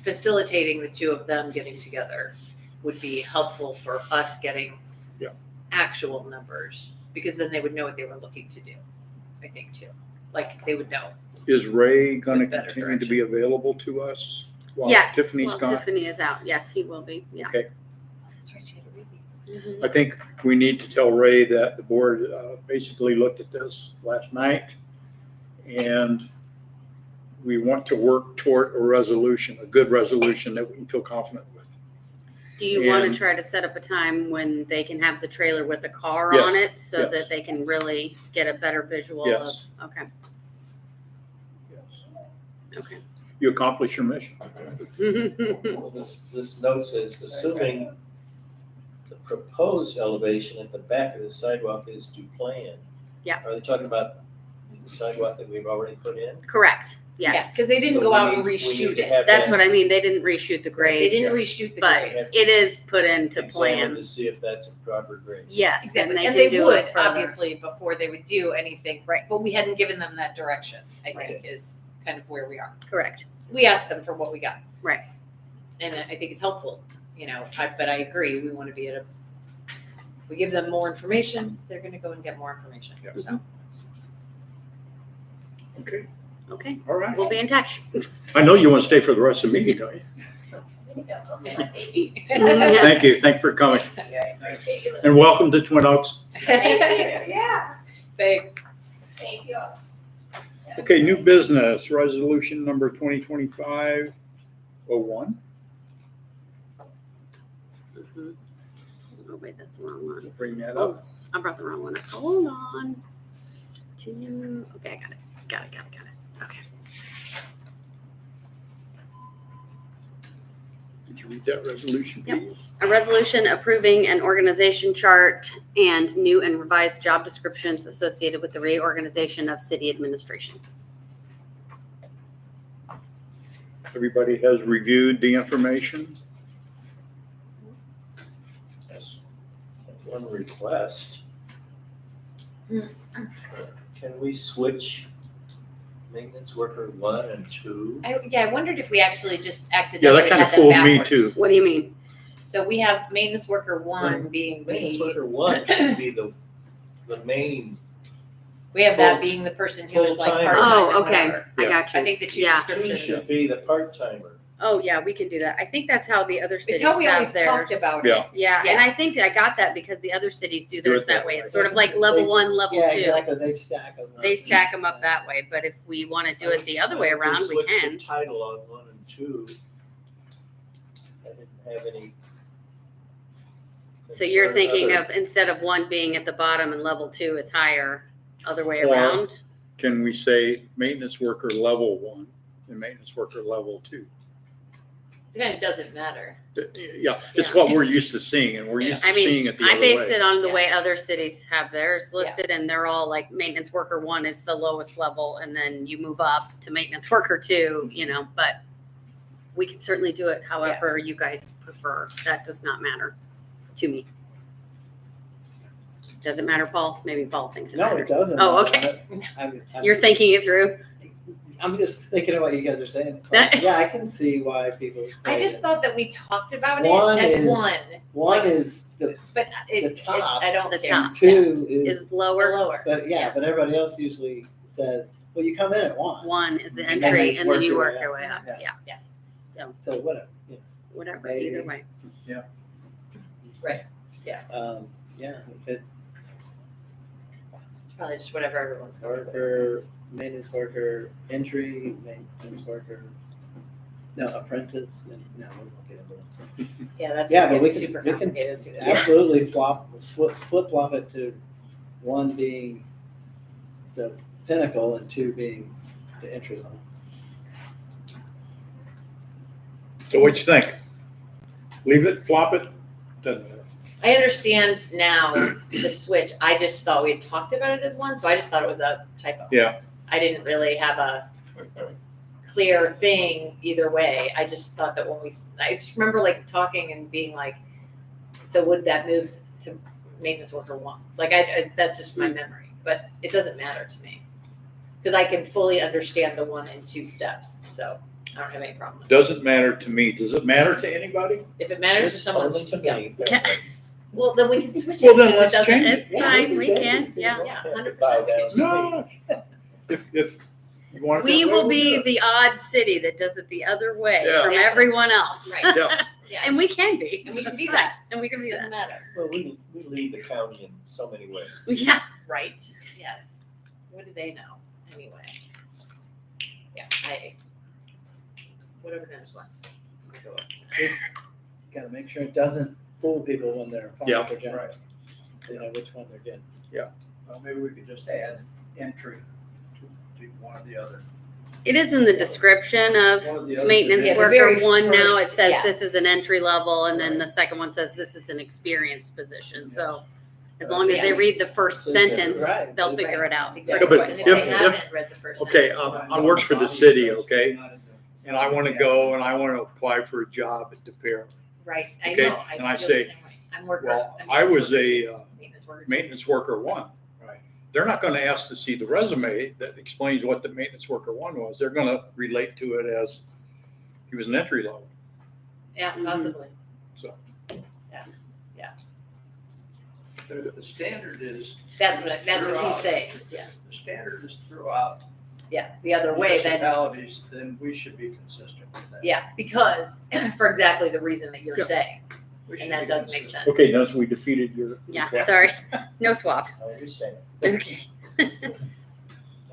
facilitating the two of them getting together would be helpful for us getting Yeah. actual numbers, because then they would know what they were looking to do, I think, too. Like, they would know. Is Ray going to With better continue to be available to us while Yes, Tiffany's while gone? Tiffany is out. Yes, he will be. Yeah. Okay. That's right, she had to read these. Mhm. I think we need to tell Ray that the board basically looked at this last night and we want to work toward a resolution, a good resolution that we can feel confident with. Do you want And- to try to set up a time when they can have the trailer with a car on Yes, it so yes. that they can really get a better visual Yes. of, okay, okay. You accomplish your mission. Well, this note says, assuming the proposed elevation at the back of the sidewalk is to plan. Yeah. Are they talking about the sidewalk that we've already put in? Correct, Yeah, yes. because they didn't So go we out need- and we need reshoot to it. have That's that what I mean. They didn't reshoot the They grades. didn't reshoot the But grades. it is put into examined plan. to see if that's a proper grade. Yes, Exactly, and they and can they do would, it further. obviously, before they would do anything, right? But we hadn't given them that direction, I think, is kind of where we are. Correct. We asked them for what we got. Right. And I think it's helpful, but I agree, we want to be we give them more information, they're gonna go and get more information, Yeah. so. Okay, Okay, all right. we'll be in touch. I know you want to stay for the rest of the meeting, don't you? Babies. Thank you. Thank you for coming. Appreciate you. And welcome to Twin Oaks. Thank you, yeah, Thanks. thank you. Okay, new business, resolution number 2025-01. Mhm. Oh, wait, that's the wrong one. Bring that up. I brought the wrong one up. Hold on. Okay, I got it. Got it. Okay. Did you read that resolution, Yep. please? A resolution approving an organization chart and new and revised job descriptions associated with the reorganization of city administration. Everybody has reviewed the information. Yes. One request. Can we switch maintenance worker 1 and 2? I wondered if we actually just Yeah, accidentally that kind of had them fooled me backwards. too. What do you mean? So we have maintenance worker one being Maintenance the, worker one should be the main. we have that full- being the person who is like full-time. part-time Oh, or okay. whatever. I Yeah. got you. I think the two Yeah. Two descriptions. should be the part-timer. Oh, yeah, we can do that. I think that's how the other cities It's how we have always theirs. talked about it. Yeah. Yeah, and Yeah. I think I got that because the other cities do Do theirs it that that way. way. It's sort of like level one, level Yeah, two. exactly, they stack them. They stack them up that way, but if we want to do it the other way I would around, just we switch can. the title on one and two. I didn't have any. So you're concern thinking other- of, instead of one being at the bottom and level two is higher, other way Or- around? Can we say maintenance worker level 1 and maintenance worker level 2? It kind of doesn't matter. Yeah, it's Yeah. what we're used to seeing, and we're used to I mean, seeing it the I other based way. it on the Yeah. way other cities have theirs listed, and they're all like maintenance worker one is the lowest level, and then you move up to maintenance worker two, but we can certainly do it however you guys prefer. That does not matter to me. Does it matter, Paul? Maybe Paul thinks it No, matters. it doesn't. Oh, matter. okay. I'm- You're thinking it through? I'm just thinking of what you guys are saying. Like, yeah, I can see why people. I say just that. thought that we talked about One it as is- one, One is the but the top, I don't the care. top. two Is is, The lower? lower. but yeah, but everybody else usually says, well, you come in at one. One is the And then entry, you and then you work work your your way up. Yeah. Yeah, So whatever. whatever, Maybe. either way. Yeah, if it Probably just whatever everyone's going with. worker, maintenance worker, entry, maintenance worker. No, apprentice, and no, we won't get into that. Yeah, that's Yeah, gonna but we get can, super we can complicated. absolutely flip flop it to one being the pinnacle and two being the entry level. So what you think? Leave it, flop it? Doesn't matter. I understand now the switch. I just thought we had talked about it as one, so I just thought it was a typo. Yeah. I didn't really have a clear thing either way. I just thought that I just remember like talking and being like, so would that move to maintenance worker one? Like that's just my memory, but it doesn't matter to me. Because I can fully understand the 1 and 2 steps, so I don't have any problem with it. Doesn't matter to me. Does it matter to anybody? If it matters to Just someone, only to yeah. me. Well, then we can switch it. Well, then if it let's doesn't- change it. It's fine, we can, yeah. Yeah, 100%. Buy we can that. change it. No. If you want it We that way, will we'll be do it. the odd city that does it the other way Yeah. from Exactly. everyone else. Right. Yeah. Yeah, And we can be. And we can be that. And we can be it doesn't that. matter. Well, we lead the county in so many ways. Yeah. Right, yes. What do they know, anyway? Yeah, whatever knows what. Just gotta make sure it doesn't fool people when they're applying Yeah. for jobs. Right. They know which one they're getting. Well, maybe we could just add entry to one or the other. It is in the description of One of the others. maintenance Yeah, the worker very one now. It first, says yeah. this is an entry level, and then Right. the second one says this is an experienced position. So as Yeah. long as they Yeah. read the first So it's sentence, right. they'll figure it out. Exactly. but And if- if they haven't read the first Okay, sentence, I work for the city, okay? And I want to go and I want to apply for a job at De Pere. right, I Okay, know, and I I feel say, the same way. I'm working. Well, I was a maintenance worker. maintenance worker 1. Right. They're not going to ask to see the resume that explains what the maintenance worker 1 was. They're going to relate to it as he was an entry level. Yeah, Mhm. possibly. So The standard is. That's what he's throughout. saying, yeah. The standard is throughout. Yeah, the other way then, Municipalities, then we should be consistent with that. yeah, because, for exactly the reason that you're Yeah. saying, We should and that be does make consistent. sense. Okay, notice we defeated your. Yeah, sorry. No swap. I understand. Okay. I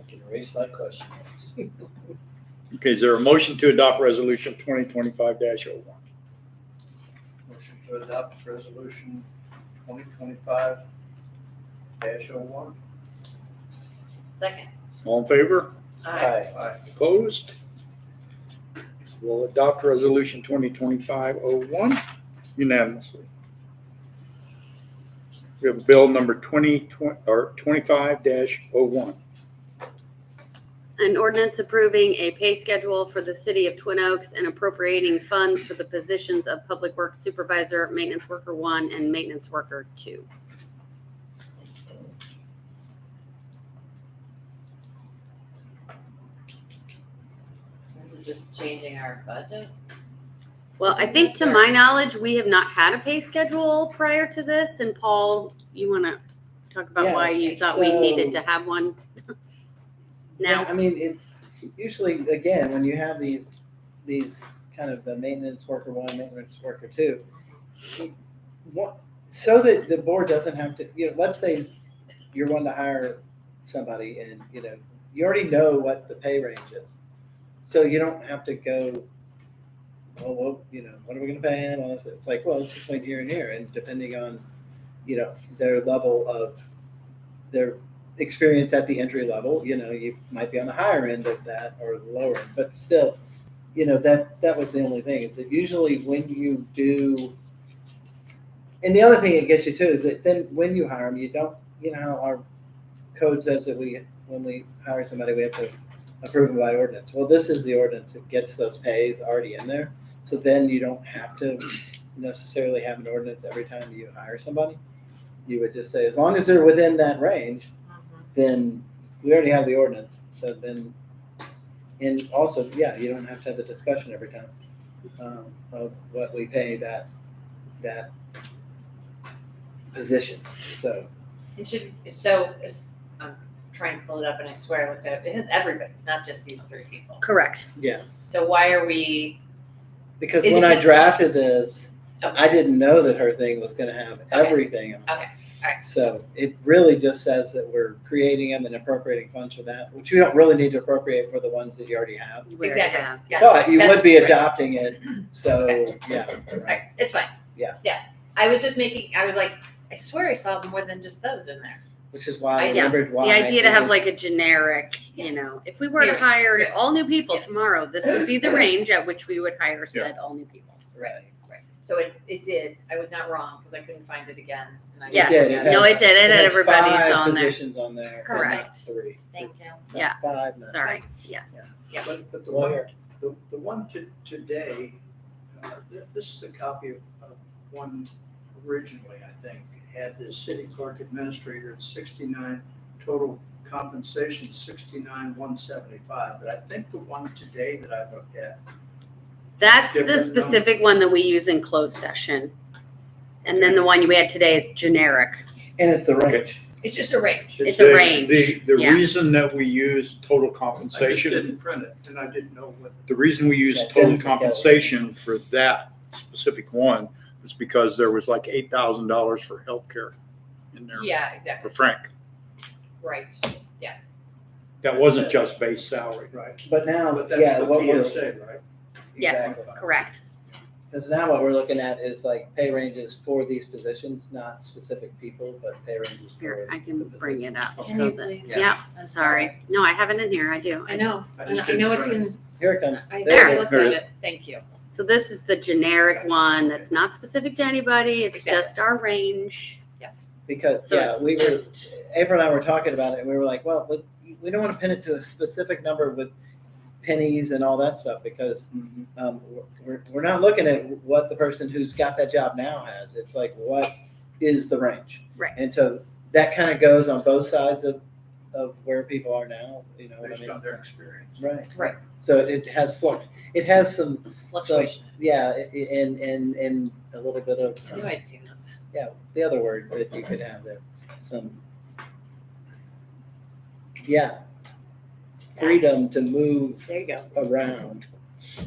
can erase my question marks. Okay, is there a motion to adopt resolution 2025-01? Motion to adopt resolution 2025-01. Second. All in favor? Aye. Aye. Opposed? We'll adopt resolution 2025-01 unanimously. We have bill number 25-01. An ordinance approving a pay schedule for the city of Twin Oaks and appropriating funds for the positions of Public Works Supervisor, Maintenance Worker 1, and Maintenance Worker 2. This is just changing our budget. Well, I think to my knowledge, we have not had a pay schedule prior to this. And Paul, you want to talk about Yeah, why you thought we needed so- to have one Yeah, now? I mean, it usually, again, when you have these kind of the maintenance worker one, maintenance worker two, so that the board doesn't have to, let's say you're wanting to hire somebody and, you already know what the pay range is. So you don't have to go, well, what are we going to pay him? It's like, well, it's between here and here. And depending on, their level of their experience at the entry level, you might be on the higher end of that or the lower end, but still, that was the only thing. Is that usually when you do, and the other thing it gets you too is that then when you hire them, you don't, how our code says that when we hire somebody, we have to approve them by ordinance. Well, this is the ordinance that gets those pays already in there. So then you don't have to necessarily have an ordinance every time you hire somebody. You would just say, as long as they're within that range, then we already have the ordinance. So then, and also, yeah, you don't have to have the discussion every time of what we pay that position. So I'm trying to pull it up and I swear I looked at it. It has everybody. It's not just these three people. Correct. yeah, So why are we, because Is when it- I drafted this, Okay. I didn't know that her thing was going to have everything on it. Okay, alright. So it really just says that we're creating them and appropriating funds for that, which we don't really need to appropriate for the ones that you already have. We already Exactly. have. Yeah. But you That's would be right. adopting it, so, yeah. Alright, it's fine. Yeah. Yeah. I was just I was like, I swear I saw more than just those in there. Which is why I Yeah. remembered why. The idea to it have was- like a generic, if we were to Yeah. hire Yeah. all new people Yeah. tomorrow, this would be the range at which we would hire said all new people. Right. So it did. I was not wrong because I couldn't find it again. And I Yes. It did. It No, has- it did. It had has everybody's 5 on there. positions on there. but not Correct. 3. Thank you. Not Yeah. 5, not Sorry. Yes. But the Lawyer. one today, this is a copy of one originally, I think, had the city clerk administrator at 69, total compensation 69,175. But I think the one today that I looked at, That's the Different specific one that we use in closed session. And then the one we had today is generic. And it's the range. It's just a range. It's a range. The Yeah. reason that we use total I just compensation, didn't print it, and I didn't know what. the reason we use Yeah, total Jennifer Kelly. compensation for that specific one is because there was like $8,000 for healthcare in there Yeah, for exactly. Frank. Right. That wasn't just base salary. Right. But now, But that's yeah, the what we're, PSA, right? Yes, exactly. correct. Because now what we're looking at is like pay ranges for these positions, not specific people, but pay ranges Here, for. I can the bring it up. Can So you that, please? yeah, I'm sorry. No, I have it in here. I do. I know. I I just know didn't it's print in. Here it comes. I There already it is. looked at it. Thank you. So this is the generic one that's not specific to anybody. It's Exactly. just our range. Because, So yeah, it's we were, just, April and I were talking about it, and we were like, well, we don't want to pin it to a specific number with pennies and all that stuff, because we're not looking at what the person who's got that job now has. It's like, what is the range? Right. And so that kind of goes on both sides of where people are now, you know what I Based mean? on their experience. Right. Right. So it has it has some, Fluctuation. yeah, and a little bit of, I knew I'd seen this. yeah, the other word that you could have there, some, yeah, freedom to move There you go. around.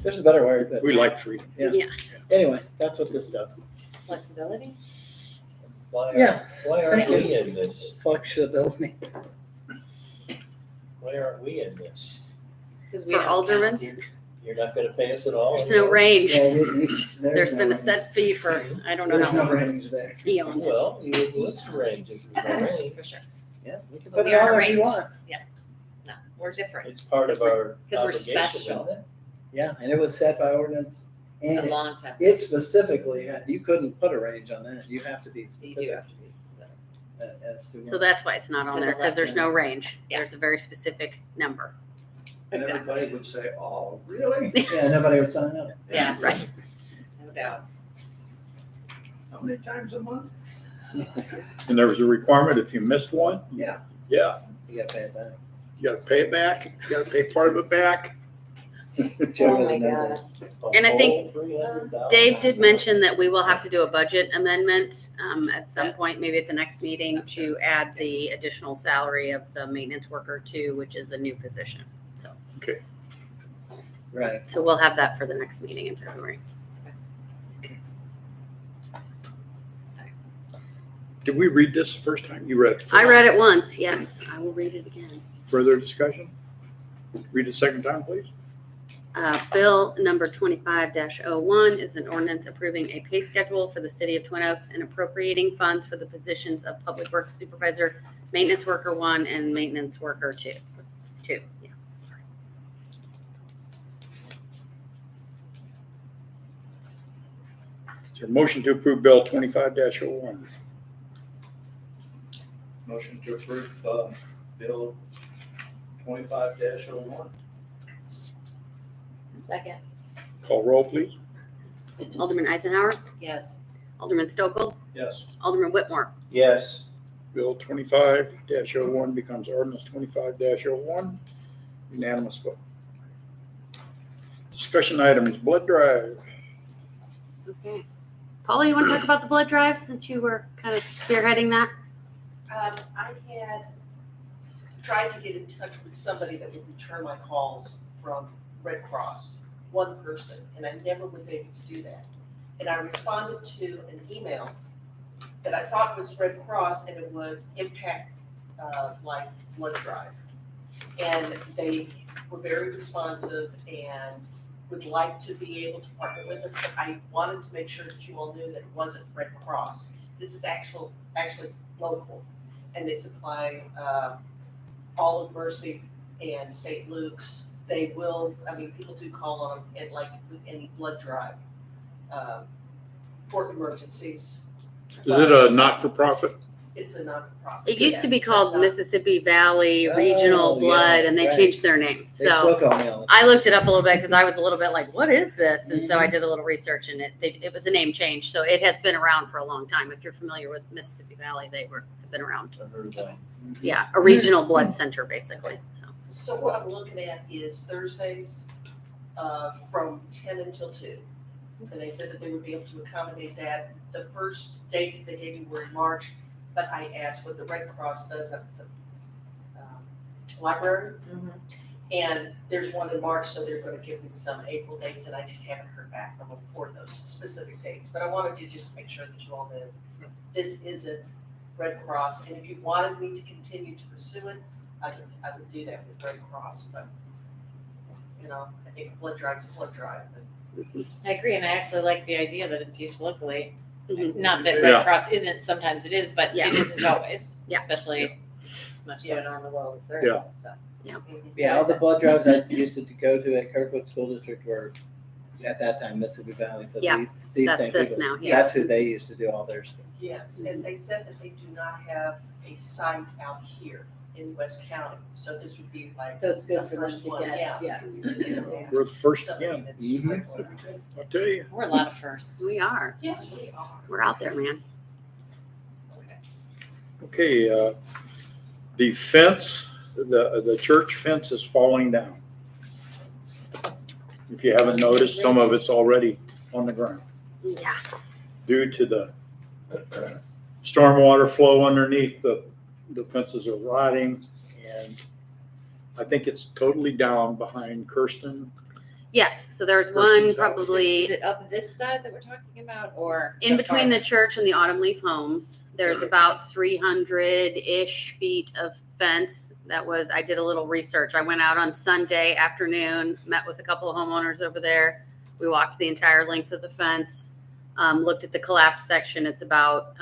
There's a better word, but We like freedom. Yeah. yeah. anyway, that's what this does. Flexibility. Why Yeah. Why aren't Thank we in this? Flexibility. Why aren't we in this? Because we For don't aldermen, count. You're not gonna pay us at all? there's no range. Yeah, There's been a set fee for, I don't know There's how no long. range there. Eons. Well, you would list a range if there's no range. For sure. Yeah, we can But put we it are all if you range. want. No, we're different. It's part of our Because we're obligation, special. isn't it? Yeah, and it was set by ordinance, A and long time. it specifically had, you couldn't put a range on that. You have to be You do specific have to be specific. as to. So that's why it's not on there, because there's no range. Yeah. There's a very specific number. And everybody would say, oh, really? Yeah, nobody would sign up. Yeah, Right. no doubt. How many times a month? And there was a requirement if you missed one, Yeah. yeah, You gotta pay it back. you gotta pay it back. You gotta pay part of it back. Joe Oh my doesn't know God. that. A And I think whole $300. Dave did mention that we will have to do a budget amendment at some Yes. point, maybe at the next meeting, to add the additional salary of the maintenance worker too, which is a new position. So, Right. so we'll have that for the next meeting in February. Did we read this the first time? You read it first? I read it once, yes. I will read it again. Further discussion? Read it a second time, please. Bill number 25-01 is an ordinance approving a pay schedule for the city of Twin Oaks and appropriating funds for the positions of Public Works Supervisor, Maintenance Worker 1, and Maintenance Worker 2. Yeah. Is there a motion to approve Bill 25-01? Motion to approve, Bill 25-01. Second. Call roll, please. Alderman Eisenhower, Yes. Alderman Stokel, Yes. Alderman Whitmore. Yes, Bill 25-01 becomes ordinance 25-01. Unanimous vote. Discussion items, blood drive. Okay. Paula, you want to talk about the blood drive since you were kind of spearheading that? I had tried to get in touch with somebody that would return my calls from Red Cross, one person, and I never was able to do that. And I responded to an email that I thought was Red Cross, and it was Impact Life Blood Drive. And they were very responsive and would like to be able to partner with us, but I wanted to make sure that you all knew that it wasn't Red Cross. This is actually local, and they supply Olive Mercy and St. Luke's. They will, people do call on them at like with any blood drive for emergencies. Is it a not-for-profit? It's a not-for-profit. It used to be Yes, called but, Mississippi Valley Regional Oh, Blood, yeah, and they right. changed their name. They So still call me all the I time. looked it up a little bit because I was a little bit like, what is this? And so I did a little research, and it was a name change. So it has been around for a long time. If you're familiar with Mississippi Valley, have been around. I heard of that. Yeah, a regional blood center, basically. So. So what I'm looking at is Thursdays from 10 until 2. And they said that they would be able to accommodate that. The first dates they gave me were in March, but I asked what the Red Cross does at the library. And there's one in March, so they're gonna give me some April dates, and I just haven't heard back from them for those specific dates. But I wanted to just make sure that you all knew this isn't Red Cross, and if you wanted me to continue to pursue it, I would do that with Red Cross, but, I think a blood drive's a blood drive, but I agree, and I actually like the idea that it's used locally. Mhm. Not that Yeah. Red Cross isn't, sometimes it is, but Yeah. it isn't always, Yeah. especially as much going Yes. on in the world as there is. Yeah. So. Yeah, all the blood drives I used to go to at Kirkwood School District were at that time Mississippi Valley. So Yeah, these that's same this people, now, yeah. that's who they used to do all their stuff. yes, and they said that they do not have a site out here in West County, so this would be like So it's the good for them first to one, get, yeah, yeah. because it's, somebody We're the first again. that's Mhm. regular. I'll tell you. We're a lot of firsts. We are. Yes, we are. We're out there, man. Okay, the fence, the church fence is falling down. If you haven't noticed, some of it's already on the ground Yeah. due to the stormwater flow underneath the fences are rotting, and I think it's totally down behind Kirsten. Yes. So there's one Kirsten's house. probably Is it up this side that we're talking about, or? in between the church and the Autumn Leaf Homes. There's about 300-ish feet of fence. I did a little research. I went out on Sunday afternoon, met with a couple of homeowners over there. We walked the entire length of the fence, looked at the collapsed section. It's about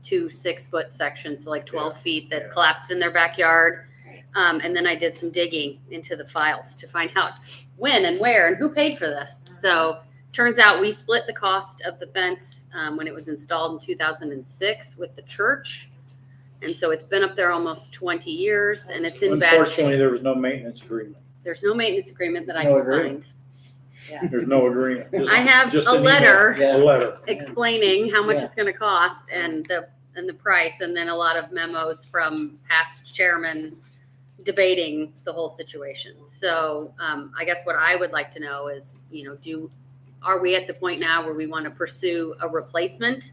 2 6-foot sections, so like 12 feet that collapsed in their backyard. And then I did some digging into the files to find out when and where and who paid for this. So turns out we split the cost of the fence when it was installed in 2006 with the church. And so it's been up there almost 20 years, and it's in bad Unfortunately, shape. there was no maintenance agreement. There's no maintenance agreement that I No can agreement. find. There's no agreement. Just- I have just a an email. letter Yeah. A letter. explaining how much Yeah. it's going to cost and the price, and then a lot of memos from past chairmen debating the whole situation. So I guess what I would like to know is, are we at the point now where we want to pursue a replacement?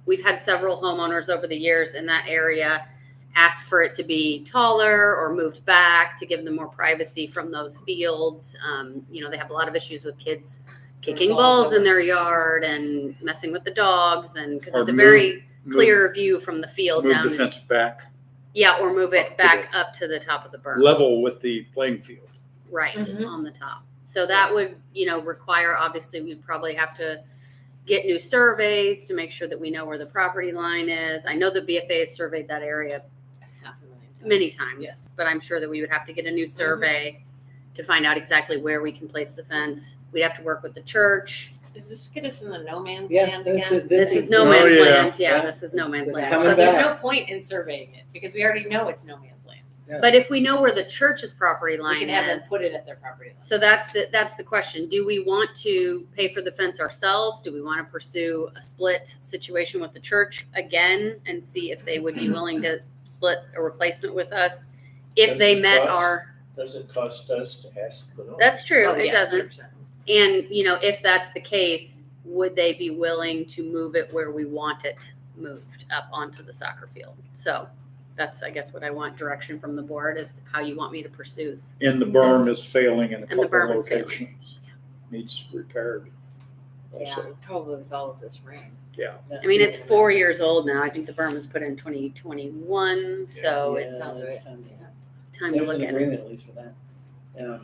We've had several homeowners over the years in that area ask for it to be taller or moved back to give them more privacy from those fields. They have a lot of issues with kids kicking balls in their yard and messing with the dogs, and because Or it's a very move- clear view from the field Move down. the fence back, Yeah, or move it Up to back up to the top of the berm. level with the playing field. Right, Mhm. on the top. So that would, require, obviously, we'd probably have to get new surveys to make sure that we know where the property line is. I know the BFA has surveyed that area many times, Yeah. but I'm sure that we would have to get a new survey to find out exactly where we can place the fence. We'd have to work with the church. Does this get us in the no man's Yeah, land this again? This is no Oh, man's yeah. land. Yeah, Yeah. this is no man's It's land. coming So So- there's back. no point in surveying it because we already know it's no man's land. But if we know where the church's property We line can have them is, put it at their property line. so that's the question. Do we want to pay for the fence ourselves? Do we want to pursue a split situation with the church again and see if they would be willing to split a replacement with us? If Does they it met cost? our, Doesn't cost us to ask the owner. that's true, Oh, it yeah, doesn't. 100%. And, if that's the case, would they be willing to move it where we want it moved up onto the soccer field? So that's, I guess, what I want direction from the board is how you want me to pursue. And the berm is failing in a And the couple berm of is failing. locations. Needs repaired. Also, Probably with all of this rain. I mean, it's 4 years old now. I think the berm was put in 2021, so it's Yeah, sounds it's right. time to- time to There's look an at it. agreement at least for that.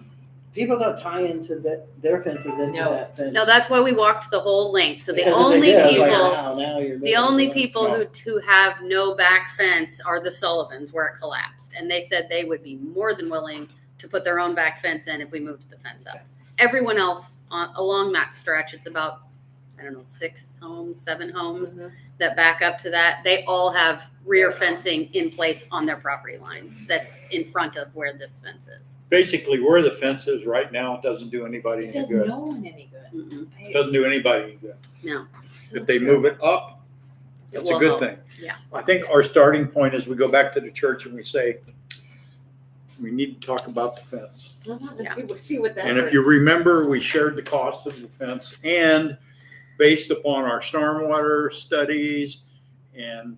People don't tie into their fences into No. that fence. No, that's why we walked the whole length. So the Because if they only did, I was like, people, wow, now you're the moving only it. people No. who have no back fence are the Sullivans where it collapsed. And they said they would be more than willing to put their own back fence in if we moved the fence up. Okay. Everyone else along that stretch, it's about, 6 homes, 7 homes that back up to that. They all have rear fencing in place on their property lines. That's in front of where this fence is. basically where the fence is right now, it doesn't do anybody It any does good. no one any good. Mm-mm. Doesn't do anybody any good. No. If they move it up, It it's a will good help. thing. Yeah. I think our starting point is we go back to the church and we say, we need to talk about the fence. And see what that And if you brings. remember, we shared the cost of the fence, and based upon our stormwater studies and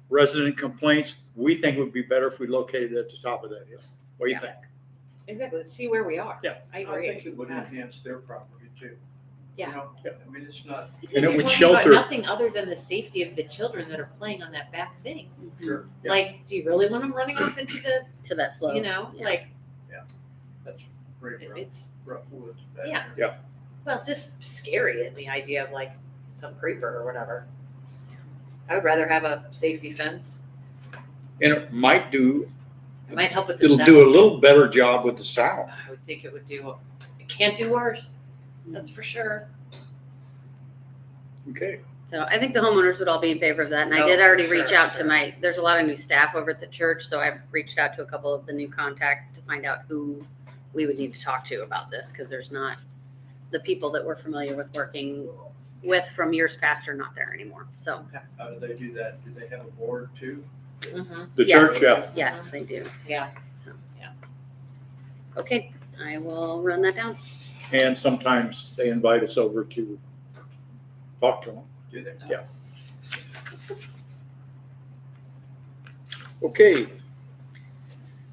resident complaints, we think it would be better if we located it at the top of that hill. What do you Yeah. think? Exactly, let's see where we are. Yeah. I I agree. think it would enhance their property too. Yeah. You know, Yeah. I mean, it's not, And it You're would talking about shelter. nothing other than the safety of the children that are playing on that back thing. sure, Yeah. Like, do you really want them running off into the, To that slope. yeah. Yeah. that's great rough, It's, rough woods. Yeah. well, just scary in the idea of like some creeper or whatever. I would rather have a safety fence. And it might do, It might help with the it'll sound. do a little better job with the sound. I would think it would do, it can't do worse. That's for sure. Okay. So I think the homeowners would all be in favor of that. And I Oh, did for already sure, reach out to sure. there's a lot of new staff over at the church. So I've reached out to a couple of the new contacts to find out who we would need to talk to about this. Cause there's not, the people that we're familiar with working with from years past are not there anymore. So How do they do that? Do they have a board too? Mm-hmm. The yes, church, yeah. yes, they do. Yeah. Okay. I will run that down. And sometimes they invite us over to talk to them. Do they? Yeah. Okay.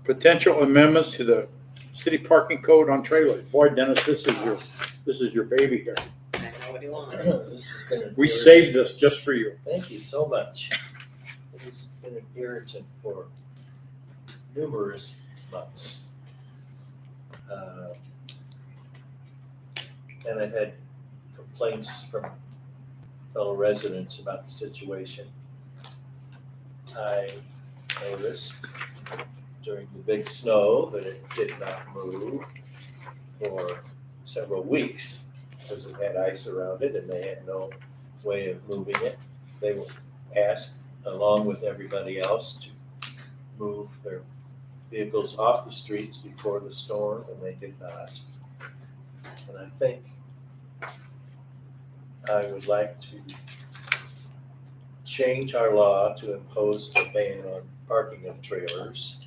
Potential amendments to the city parking code on trailers. Boy, Dennis, this is your baby here. I know what he wants. This has been an We irritant. saved this just for you. Thank you so much. It's been an irritant for numerous months. And I've had complaints from fellow residents about the situation. I noticed during the big snow that it did not move for several weeks because it had ice around it and they had no way of moving it. They were asked, along with everybody else, to move their vehicles off the streets before the storm, and they did not. And I think I would like to change our law to impose a ban on parking of trailers,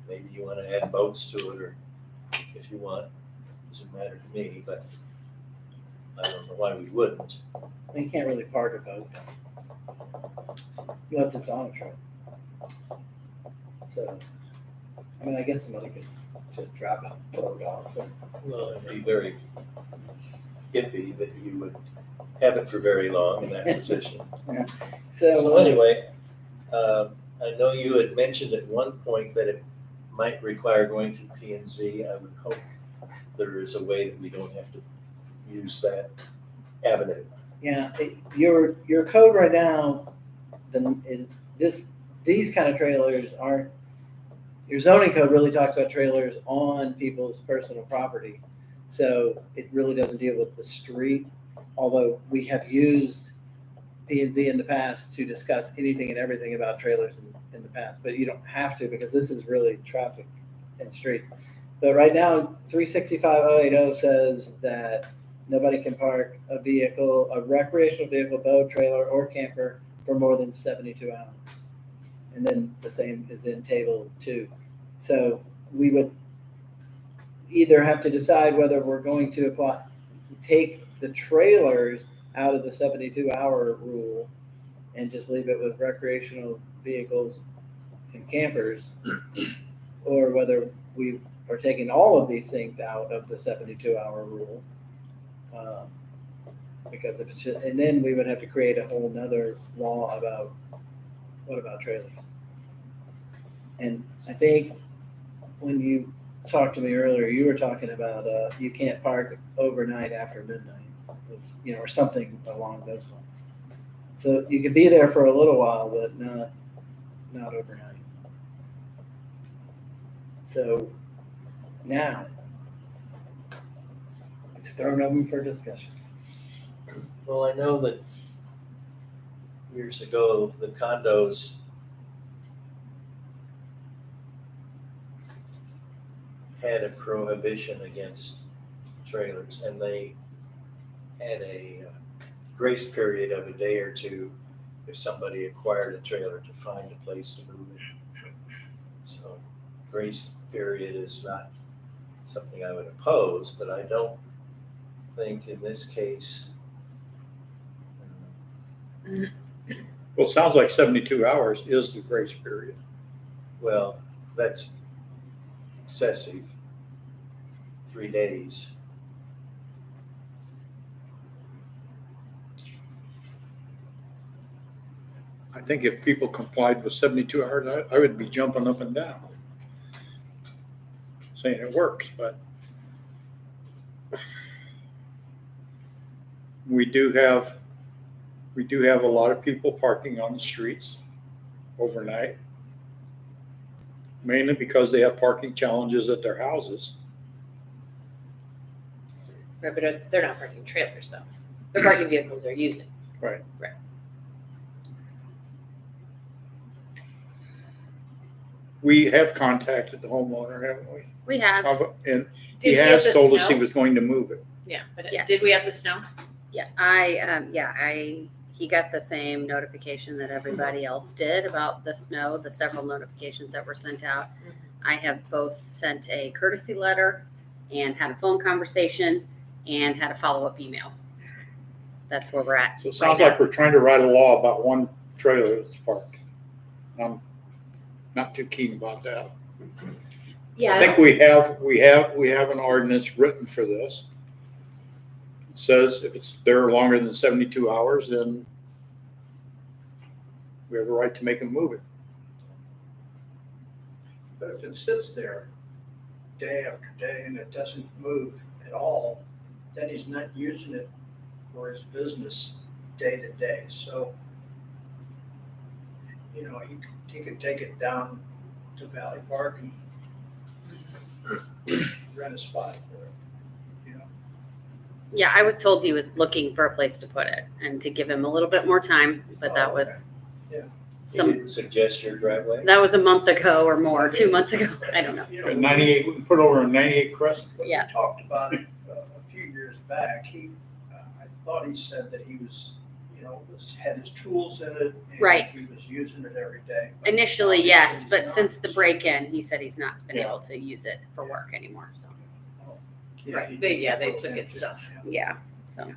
maybe maybe you wanna add boats to it, or if you want, doesn't matter to me, but I don't know why we wouldn't. You can't really park a boat unless it's on a truck. So, I mean, I guess somebody could just drop a boat off. Well, it'd be very iffy that you would have it for very long in that position. So So, anyway, I know you had mentioned at one point that it might require going through P and Z. I would hope there is a way that we don't have to use that avenue. yeah, your code right now, these kind of trailers aren't, your zoning code really talks about trailers on people's personal property. So it really doesn't deal with the street, although we have used P and Z in the past to discuss anything and everything about trailers in the past, but you don't have to because this is really traffic and street. But right now, 365.080 says that nobody can park a recreational vehicle, boat, trailer, or camper for more than 72 hours. And then the same is in table 2. So we would either have to decide whether we're going to take the trailers out of the 72-hour rule and just leave it with recreational vehicles and campers, or whether we are taking all of these things out of the 72-hour rule. Because if it's just, and then we would have to create a whole nother law about what about trailers. And I think when you talked to me earlier, you were talking about you can't park overnight after midnight, or something along those lines. So you could be there for a little while, but not overnight. So now it's thrown open for discussion. Well, I know that years ago, the condos had a prohibition against trailers, and they had a grace period of a day or two if somebody acquired a trailer to find a place to move it. So grace period is not something I would oppose, but I don't think in this case. Well, it sounds like 72 hours is the grace period. Well, that's excessive. 3 days. I think if people complied with 72 hours, I would be jumping up and down, saying it works, but we do have a lot of people parking on the streets overnight, mainly because they have parking challenges at their houses. Right, but they're not parking trailers though. They're parking vehicles they're using. Right. Right. We have contacted the homeowner, haven't we? We have, And Did he we have has the told us he snow? was going to move it. Yeah, but Yes. did we have the snow? he got the same notification that everybody else did about the snow, the several notifications that were sent out. I have both sent a courtesy letter and had a phone conversation and had a follow-up email. That's where we're at. So it sounds like we're trying to write a law about one trailer that's parked. I'm not too keen about that. Yeah. I think we have an ordinance written for this. It says if it's there longer than 72 hours, then we have a right to make them move it. But if it sits there day after day and it doesn't move at all, then he's not using it for his business day to day. So, he could take it down to Valley Park and rent a spot for it, Yeah, I was told he was looking for a place to put it and to give him a little bit more time, but that was Yeah. He some, didn't suggest your driveway? that was a month ago or more, 2 months ago. I don't know. At 98, we can put over a 98 Crest. When Yeah. we talked about it a few years back, I thought he said that he was, had his tools in it. and Right. He was using it every day. Initially, yes, but Obviously, since he's the not. break-in, he said he's not been Yeah. able to use it for work anymore, so, Yeah, Right. he They- did yeah, that they little took thing, its stuff. yeah. yeah, so.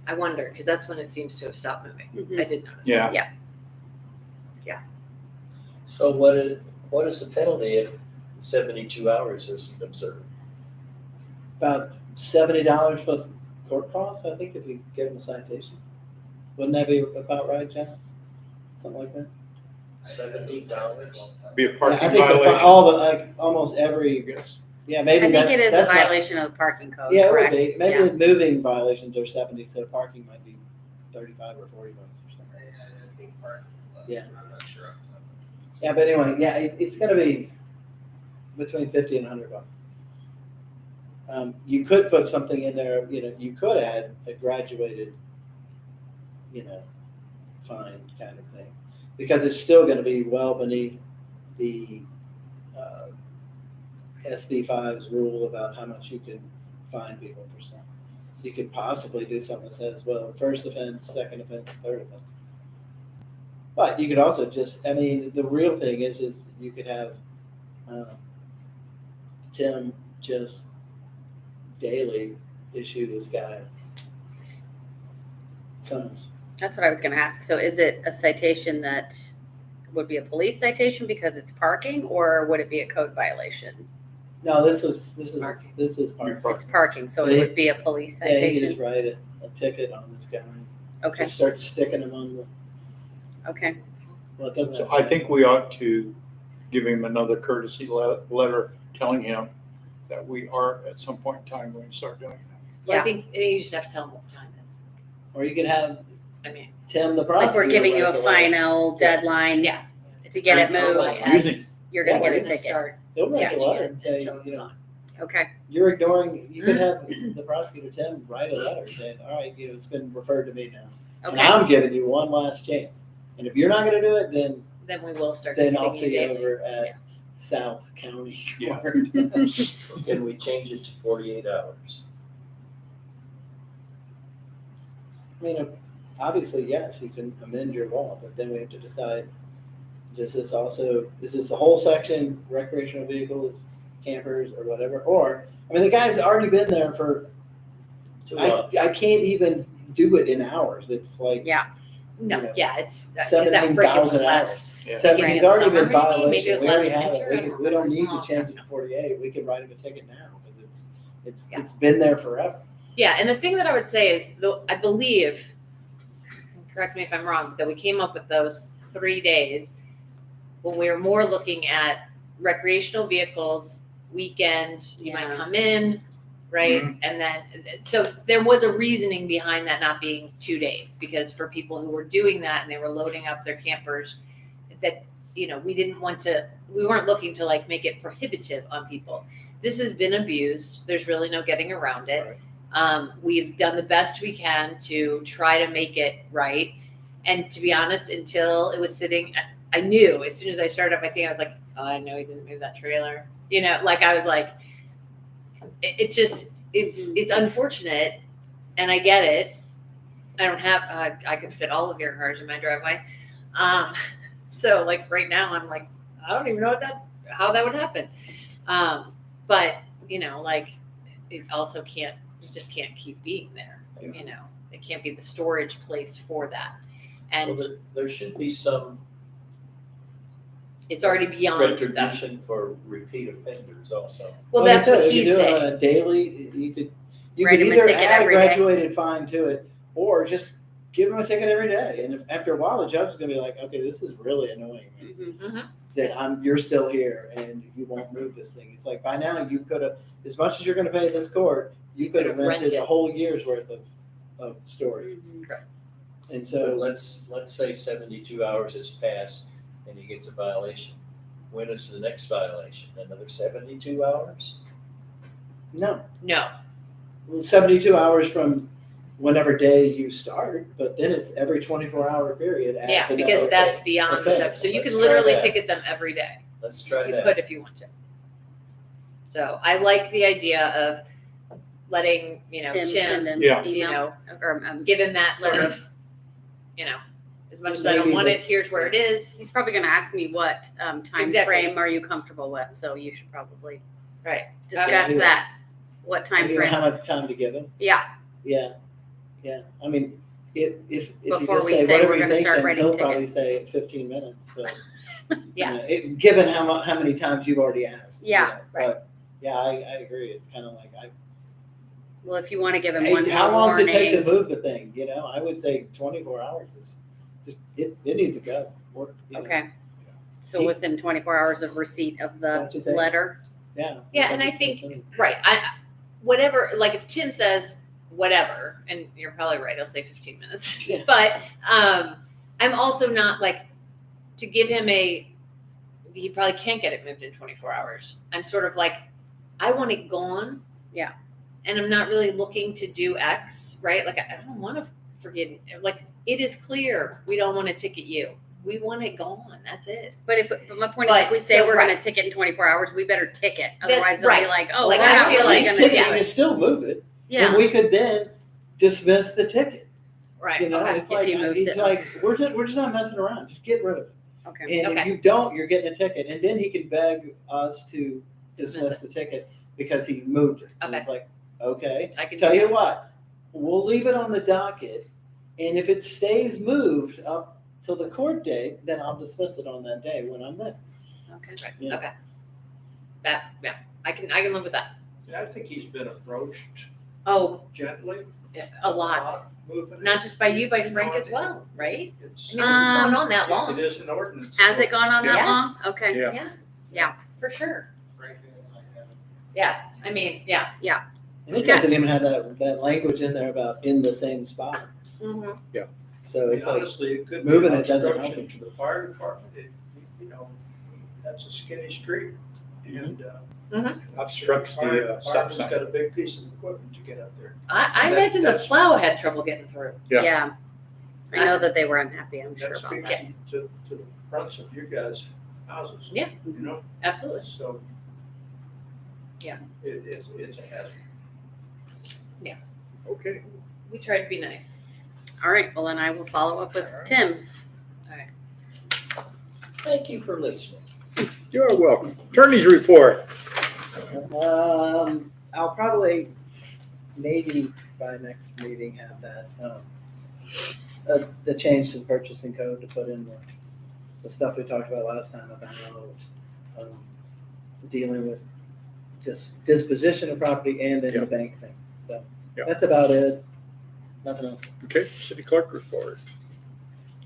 I wonder, because that's when it seems to have stopped moving. Mhm. I did notice. Yeah. So what is the penalty if 72 hours isn't observed? About $70 plus court costs, I think, if you give them a citation. Wouldn't that be about right, John? Something like that? $70? Be a Yeah, I parking think violation. almost I every, guess. yeah, I maybe think it is a that's not. violation of the parking code, Yeah, it would correct? be. Maybe Yeah. the moving violations are 70, so parking might be 35 or 40 bucks or something. I think parking less, Yeah. I'm not sure off the top of Yeah, but anyway, yeah, it's gonna be between 50 and 100 bucks. You could put something in there, you could add a graduated, fine kind of thing, because it's still gonna be well beneath the SB5's rule about how much you can fine people for stuff. So you could possibly do something that says, well, first offense, second offense, third offense. But you could also the real thing is you could have Tim just daily issue this guy summons. That's what I was gonna ask. So is it a citation that would be a police citation because it's parking, or would it be a code violation? No, this is Parking. parking. It's parking, so it would be a police Yeah, you could just citation? write a ticket on this guy. Okay, Just start sticking him on the. okay. Well, it doesn't. So have I to- think we ought to give him another courtesy letter telling him that we are at some point in time going to start doing that. Well, Yeah. I think you just have to tell them what the time is. Or you could have I mean, Tim, the Like prosecutor. we're giving you write a the letter. final deadline yeah. to get it It's moved, like Using- as you're Yeah, gonna we're get a gonna ticket. start He'll write the checking letter it and say, until it's gone. Okay, you're ignoring. You could have the prosecutor Tim write a letter saying, "All right, it's been referred to me now, and okay, I'm giving you one last chance. And if you're not going to do it, Then we will start. then I'll ticketing see you daily. over at Yeah. South County Yeah. Court." Can we change it to 48 hours? Obviously, yes, you can amend your law, but then we have to decide, is this the whole section, recreational vehicles, campers, or whatever? Or, the guy's already been there for, 2 I months. can't even do it in hours. It's like, yeah, No, yeah, it's, because 17,000 that break was hours. less. Yeah. so Right. he's already been Summer maybe, maybe it violation. was We already last have winter, I it. don't We don't remember. It's need a to long change time it to 48. We can write him a ticket now because Yeah. it's been there forever. Yeah, and the thing that I would say is, though, I believe, correct me if I'm wrong, that we came up with those 3 days when we were more looking at recreational vehicles, weekend, you might Yeah. come in, right? And then, so there was a reasoning behind that not being 2 days, because for people who were doing that and they were loading up their campers, that, we weren't looking to like make it prohibitive on people. This has been abused. There's really no getting around it. We've done the best we can to try to make it right. And to be honest, until it was sitting, I knew as soon as I started up, I was like, oh, I know he didn't move that trailer. I was like, it's unfortunate, and I get it. I don't have, I could fit all of your cars in my driveway. So like right now, I'm like, I don't even know how that would happen. But it also can't, you just can't keep being there. It can't be the storage place for that. And Well, there should be some it's already beyond that. retribution for repeat offenders also. Well, that's like I what said, you he's do it on saying. a daily. You could Write him a either ticket add a every day. graduated fine to it, or just give him a ticket every day. And after a while, the judge is going to be like, "Okay, this is really annoying me mhm, that you're still here and you won't move this thing." It's like by now you could have, as much as you're going to pay this court, you could have rented a whole year's worth of storage. mhm. And So so let's say 72 hours has passed and he gets a violation. When is the next violation? Another 72 hours? no, No, 72 hours from whenever day you start, but then it's every 24-hour period. adds yeah, another because that's day. beyond the offense. seven. So you Let's can try literally that. ticket them every day. Let's try You that. could if you want to. So I like the idea of letting, Tim send Tim, an Yeah. email, or give him that sort of as much as I don't Maybe want the- it, here's where it is. He's probably gonna ask me what time Exactly. frame are you comfortable with, so you should probably Right. discuss Yeah. that. What time You know frame? how much time to give him? Yeah, Yeah, I mean, if you Before just we say say whatever we're you gonna think, start then writing he'll probably tickets. say 15 minutes, but. Yeah. Given how many times you've already asked. Yeah, right. But, yeah, I agree. It's kind of like, well, if you wanna give him one how more long does it take to warning. move the thing, I would say 24 hours is just, it needs to go. Okay. So within 24 hours of receipt of the Don't you think? letter? Yeah. Yeah, and I think, right, whatever, like if Tim says whatever, and you're probably right, I'll say 15 minutes. Yeah. But I'm also not like, to give him he probably can't get it moved in 24 hours. I'm sort of like, I want it gone. Yeah. And I'm not really looking to do X, right? Like, I don't want to forget, like, it is clear, we don't want to ticket you. We want it gone, that's it. But my point is, But, if we say so, we're right. gonna ticket in 24 hours, we better ticket. That- Otherwise, they'll be right. like, oh, Like, we're I not feel really like gonna ticketing do it. is still move it. Yeah. And we could then dismiss the ticket. Right. It's If like, he moves it's it. like, we're just not messing around. Just get rid of it. Okay. And if Okay. you don't, you're getting a ticket. And then he can beg us to dismiss Dismiss the ticket because he moved it. And Okay. it's like, okay. I can Tell do you that. what, we'll leave it on the docket. And if it stays moved up till the court date, then I'll dismiss it on that day when I'm there. Okay. Right. Yeah. Okay. Yeah, I can live with that. Yeah, I think he's been approached Oh, gently. a lot. Moving it. Not just by you, by You know, Frank I as think well, right? It's, I mean, this is going on that it long. is an ordinance. Has so- it gone on that Yes. long? Okay. Yeah. Yeah. For sure. Frankly, it's like that. Yeah, I mean, yeah. And it doesn't even have that language in there about in the same spot. Mm-hmm. So I mean, it's like, honestly, it could be moving an it doesn't help obstruction to the fire department. That's a skinny street and, Obstructs fire the stop department's sign. got a big piece of equipment to get up there. I That- imagine the that's- plow had trouble getting through. Yeah. Yeah. I know that they were unhappy, I'm sure That about speaks that. to the fronts of your guys' houses. Yeah. You know, Absolutely. so. Yeah. It's a hazard. Okay. We tried to be nice. All right, well, then I will follow up with Tim. Thank you for listening. You are welcome. Attorney's report. I'll probably, maybe by next meeting, have that, the change to the purchasing code to put in the stuff we talked about last time about dealing with just disposition of property and then Yeah. the bank thing. So Yeah. that's about it. Nothing else. Okay, city clerk report.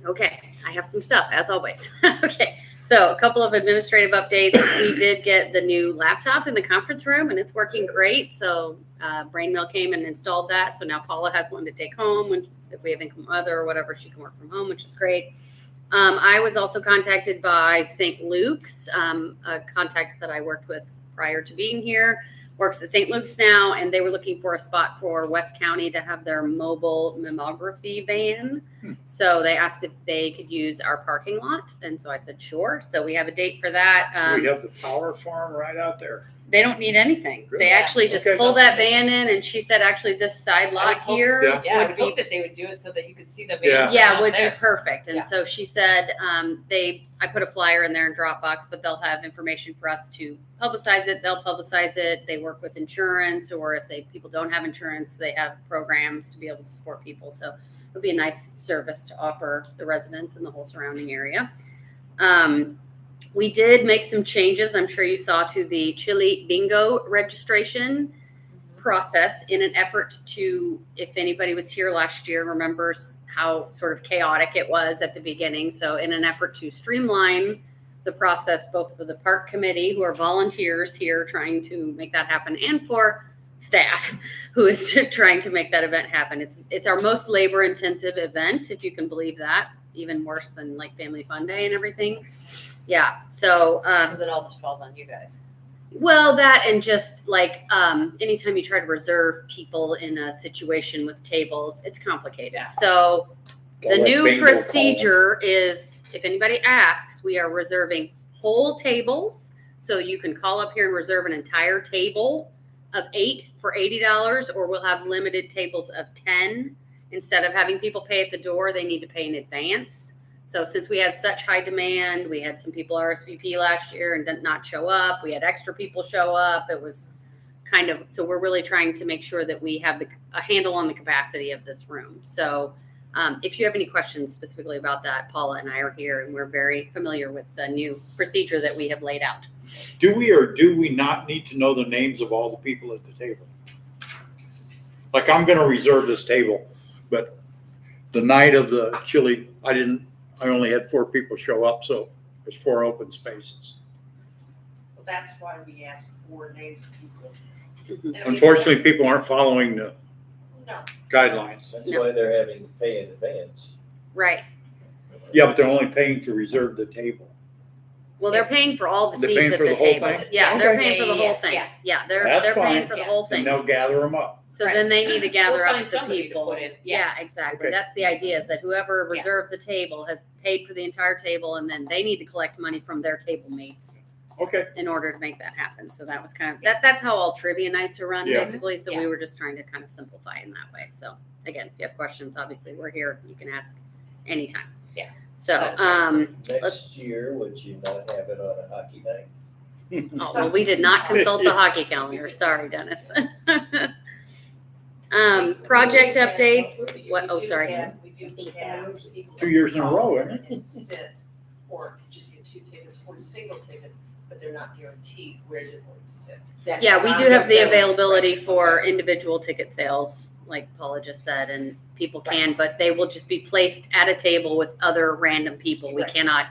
Okay, I have some stuff, as always. Okay, so a couple of administrative updates. We did get the new laptop in the conference room, and it's working great. So Brain Mill came and installed that. So now Paula has one to take home when if we have inclement weather or whatever, she can work from home, which is great. I was also contacted by St. Luke's, a contact that I worked with prior to being here. Works at St. Luke's now, and they were looking for a spot for West County to have their mobile mammography van. So they asked if they could use our parking lot, and so I said sure. So we have a date for that. We have the power farm right out there. They don't need anything. Good. They actually just Okay. pull that van in, and she said actually this side I would lot hope- here Yeah. Yeah, I would would be hope that they would do it so that you could see the Yeah. van. yeah, out would be there. perfect. And Yeah. so she said I put a flyer in there in Dropbox, but they'll have information for us to publicize it. They'll publicize it. They work with insurance, or if people don't have insurance, they have programs to be able to support people. So it would be a nice service to offer the residents in the whole surrounding area. We did make some changes. I'm sure you saw to the Chili Bingo registration process in an effort to, if anybody was here last year, remembers how sort of chaotic it was at the beginning. So in an effort to streamline the process, both for the park committee, who are volunteers here trying to make that happen, and for staff who is trying to make that event happen. It's our most labor intensive event, if you can believe that, even worse than like Family Fun Day and everything. Yeah. So, Because it all just falls on you guys. well, that and just like anytime you try to reserve people in a situation with tables, it's complicated. Yeah. So the Got like new bingo procedure is if anybody asks, we are reserving whole tables. So you can call up here and reserve an entire table of 8 for $80, or we'll have limited tables of 10. instead of having people pay at the door, they need to pay in advance. So since we had such high demand, we had some people RSVP last year and did not show up. We had extra people show up. It was kind of, so we're really trying to make sure that we have a handle on the capacity of this room. So if you have any questions specifically about that, Paula and I are here, and we're very familiar with the new procedure that we have laid out. Do we or do we not need to know the names of all the people at the table? Like, I'm gonna reserve this table, but the night of the chili, I only had 4 people show up, so there's 4 open spaces. Well, that's why we ask for names of people. Mhm. And I mean, Unfortunately, people aren't following the No, guidelines. That's No. why they're having to pay in advance. Right. Yeah, but they're only paying to reserve the table. Well, they're paying for all the They're seats paying at for the the whole table. thing? Yeah, they're Okay. paying for the whole Yes, thing. yeah. Yeah, That's they're paying fine. for the Yeah. whole And thing. they'll gather them up. So Right. then they need to gather We'll up find the somebody to people. put in, yeah. Exactly. Okay. That's the idea, is that whoever Yeah. reserved the table has paid for the entire table, and then they need to collect money from their table mates Okay. in order to make that happen. So that was kind of, that's how all trivia nights are run, Yeah. basically. So Yeah. we were just trying to kind of simplify in that way. So again, if you have questions, obviously we're here. You can ask anytime. Yeah. So, That's right. Next year, would you not have it on a hockey night? oh, well, we did not consult the hockey calendar. Sorry, Dennis. Project updates. What? Oh, sorry. We do have people. 2 years in a row, isn't it? And sit, or just get 2 tickets or single tickets, but they're not guaranteed where they're going to sit. Yeah, we do have the availability for individual ticket sales, like Paula just said, and people can, but they will just be placed at a table with other random people. We Right. cannot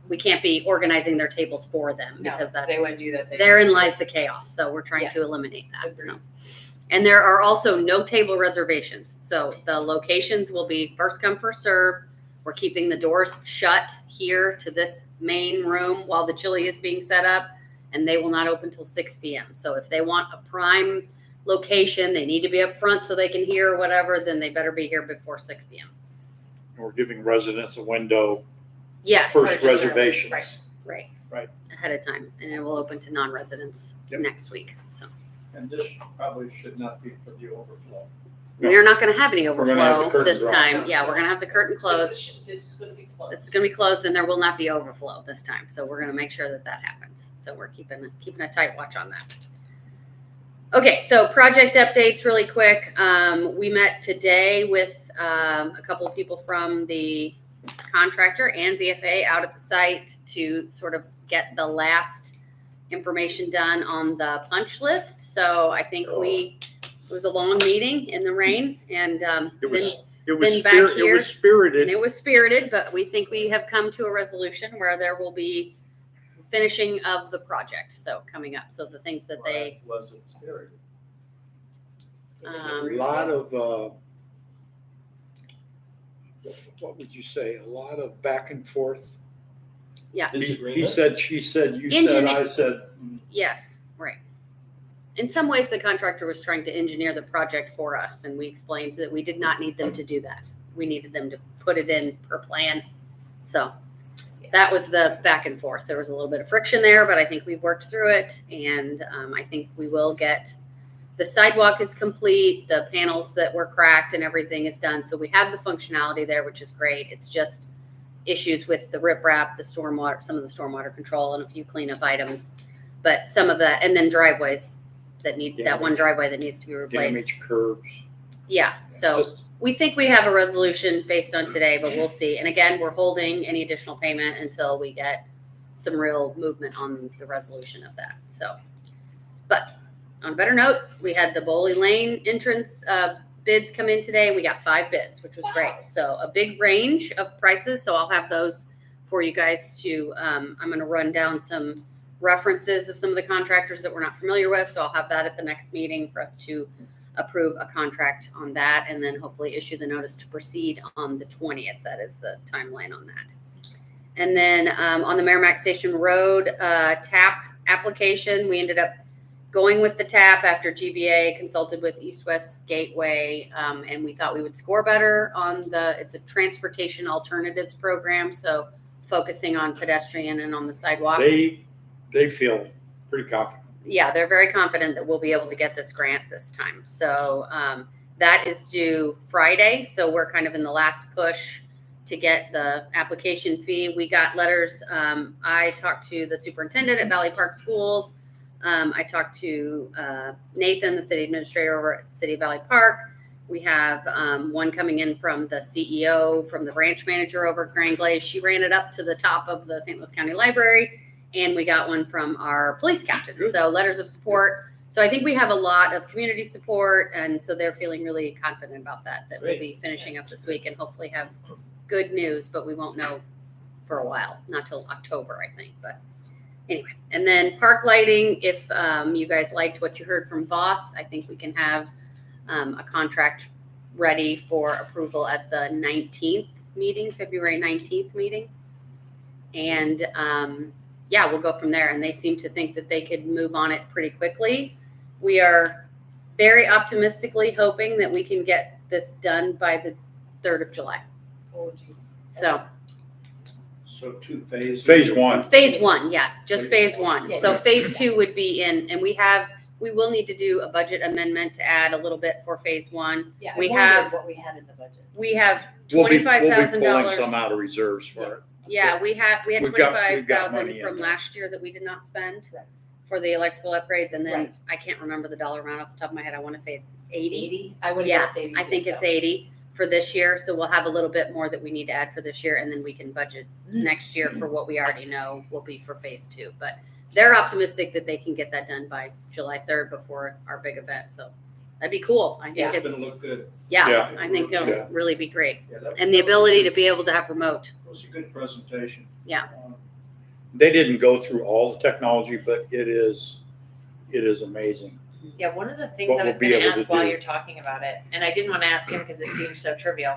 we can't be organizing their tables for them No, because that's, they wouldn't do that. therein lies the chaos. So we're trying Yes. to eliminate that. Agreed. So. And there are also no table reservations. So the locations will be first come, first serve. We're keeping the doors shut here to this main room while the chili is being set up, and they will not open till 6 p.m. So if they want a prime location, they need to be up front so they can hear whatever, then they better be here before 6 p.m. We're giving residents a window, Yes. first Right, just reservations. right. Right. Right. Ahead of time. And it will open to non-residents Yep. next week. So And this probably should not be for the overflow. No. we're not going to have any We're gonna have the overflow curtains this drawn. time. Yeah, we're going to have the curtain closed. This is gonna be closed. This is going to be closed, and there will not be overflow this time. So we're going to make sure that that happens. So we're keeping a tight watch on that. Okay, so project updates really quick. We met today with a couple of people from the contractor and VFA out at the site to sort of get the last information done on the punch list. So I think it was a long meeting in the rain, and It was then back it here- was spirited. and it was spirited, but we think we have come to a resolution where there will be finishing of the project. So coming up, so the things that they, Wasn't spirited. A lot of, what would you say? A lot of back and forth. He Disagreement? said, she said, you said, I said. yes, right. In some ways, the contractor was trying to engineer the project for us, and we explained that we did not need them to do that. We needed them to put it in per plan. So that was the back and forth. There was a little bit of friction there, but I think we've worked through it, and I think we will get, the sidewalk is complete, the panels that were cracked and everything is done. So we have the functionality there, which is great. It's just issues with the riprap, the stormwater, some of the stormwater control, and a few cleanup items. But some of that, and then driveways that need, that one Damage. driveway that needs to be replaced. Damaged curbs. Yeah, so Just- we think we have a resolution based on today, but we'll see. And again, we're holding any additional payment until we get some real movement on the resolution of that. So, but on a better note, we had the Bowley Lane entrance bids come in today. We got 5 bids, which was great. So a big range of prices. So I'll have those for you guys to, I'm going to run down some references of some of the contractors that we're not familiar with. So I'll have that at the next meeting for us to approve a contract on that, and then hopefully issue the notice to proceed on the 20th. That is the timeline on that. And then on the Merrimack Station Road TAP application, we ended up going with the TAP after GBA consulted with East West Gateway, and we thought we would score better on it's a transportation alternatives program, so focusing on pedestrian and on the sidewalk. They feel pretty confident. Yeah, they're very confident that we'll be able to get this grant this time. So That is due Friday, so we're kind of in the last push to get the application fee. We got letters. I talked to the superintendent at Valley Park Schools. I talked to Nathan, the city administrator over at City of Valley Park. We have one coming in from the CEO, from the branch manager over at Grand Glaze. She ran it up to the top of the St. Louis County Library. And we got one from our police captain. Good. So letters of support. So I think we have a lot of community support. And so they're feeling really confident about that we'll Great. be finishing up this week and hopefully have good news, but we won't know for a while, not till October, I think. But anyway, and then park lighting, if you guys liked what you heard from Voss, I think we can have a contract ready for approval at the 19th meeting, February 19th meeting. And yeah, we'll go from there. And they seem to think that they could move on it pretty quickly. We are very optimistically hoping that we can get this done by the 3rd of July. Oh, geez. So So 2 phases. Phase 1. phase 1, yeah, just phase 1. Yeah. So phase 2 would be in, and we will need to do a budget amendment to add a little bit for phase 1. Yeah, We I wondered have- what we had in the budget. We have We'll be pulling $25,000. some out of reserves for it. Yeah, we had We've got money 25,000 in from there. last year that we did not spend Right. for the electrical upgrades, and then Right. I can't remember the dollar amount off the top of my head. I want to say it's 80. 80? I would Yeah, have guessed 80. I think it's 80 for this year, so we'll have a little bit more that we need to add for this year, and then we can budget next year for what we already know will be for phase 2. But they're optimistic that they can get that done by July 3rd before our big event, so that'd be cool. I think Yeah. It's it's, gonna look good. yeah, I think it'll Yeah. really be great. Yeah, that- And the ability to be able to have remote. It was a good presentation. Yeah. They didn't go through all the technology, but it is amazing. Yeah, one of the things What I was we'll be gonna able to ask while do. you're talking about it, and I didn't want to ask him because it seems so trivial,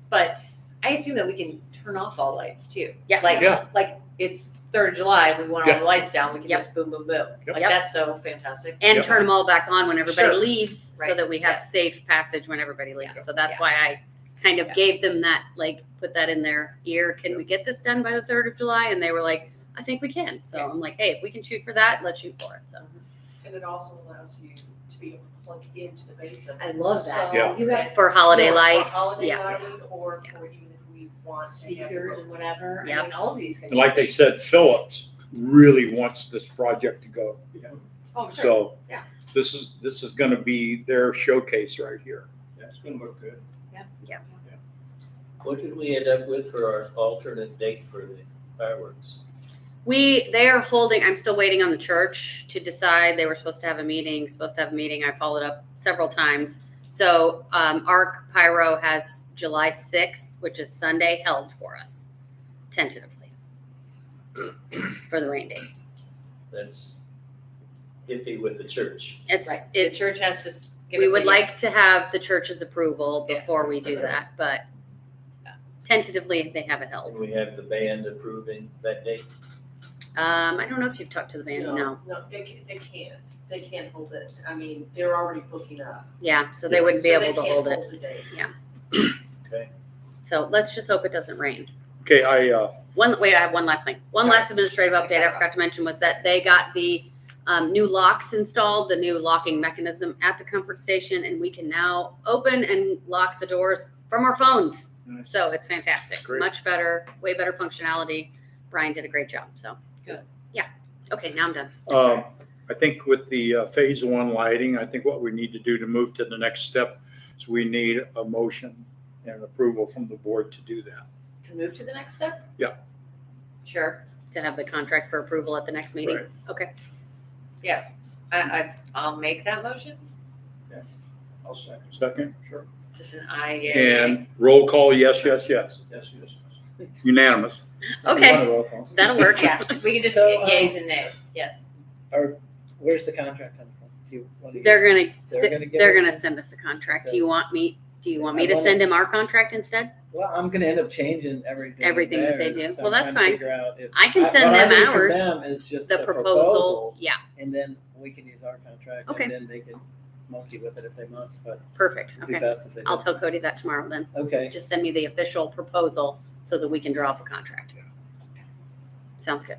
but I assume that we can turn off all lights too. Yeah. Like, Yeah. like it's 3rd of July, we want all Yeah. the lights down, we can Yep. just boom, boom, boom. Yep. Like, Yep. that's so fantastic. And Yep. turn them all back on when everybody Sure. leaves, so Right. that we have Yeah. safe passage when everybody leaves. Yeah. So that's Yeah. why I kind of Yeah. gave them that, like, put that in their ear. Can we get this done by the 3rd of July? And they were like, I think we can. So I'm like, hey, if we can shoot for that, let's shoot for it. So And it also allows you to be able to plug into the basin. I love that. So Yeah. You have for holiday for lights, holiday yeah. lighting, or for even if we want to have speakers and whatever, I Yep. mean, all of these. can And like be they said, Phillips really wants this project to go. Oh, sure. So Yeah. this is gonna be their showcase right here. Yeah, it's gonna look good. What did we end up with for our alternate date for the fireworks? they are holding, I'm still waiting on the church to decide. They were supposed to have a meeting. I followed up several times. So Arc Pyro has July 6th, which is Sunday, held for us tentatively for the rain date. That's iffy with the church. It's Right, the it's church has to give we us a would like yes. to have the church's approval Yeah. before we do that, but tentatively they have it held. And we have the band approving that date. I don't know if you've talked to the band. No. No, they can't hold it. I mean, they're already booking up. Yeah, so they wouldn't be So able to they hold can't it. the date. Okay. So let's just hope it doesn't rain. Okay, I have one last thing. One Sorry. last administrative update I forgot to mention was that they got the new locks installed, the new locking mechanism at the comfort station, and we can now open and lock the doors from our phones. Nice. So it's fantastic. Great. Much better, way better functionality. Brian did a great job. So Good. Yeah. Okay, now I'm done. I think with the phase 1 lighting, I think what we need to do to move to the next step is we need a motion and approval from the board to do that. To move to the next step? Yeah. Sure. To have the contract for approval at the next meeting. Right. Okay. I'll make that motion. I'll second. Second? Sure. Just an I. And roll call, yes, yes, yes. Yes, yes. Unanimous. Okay. You want a roll call? That'll work. Yeah, we can just So, get yays and nays, yes. Or where's the contract coming from? Do you want to? They're gonna give they're it- gonna send us a contract. So- Do you want me to I wanna- send him our contract instead? Well, I'm gonna end up changing everything. Everything that they there, do. so Well, I'm that's trying to fine. figure out if- I can what send I them need from ours. them is just The proposal. Yeah. and then we can use our contract, Okay. and then they can monkey with it if they must. But Perfect. it'd be Okay. best if they I'll did. tell Cody that tomorrow then. Okay. Just send me the official proposal so that we can draw up a contract. Sounds good.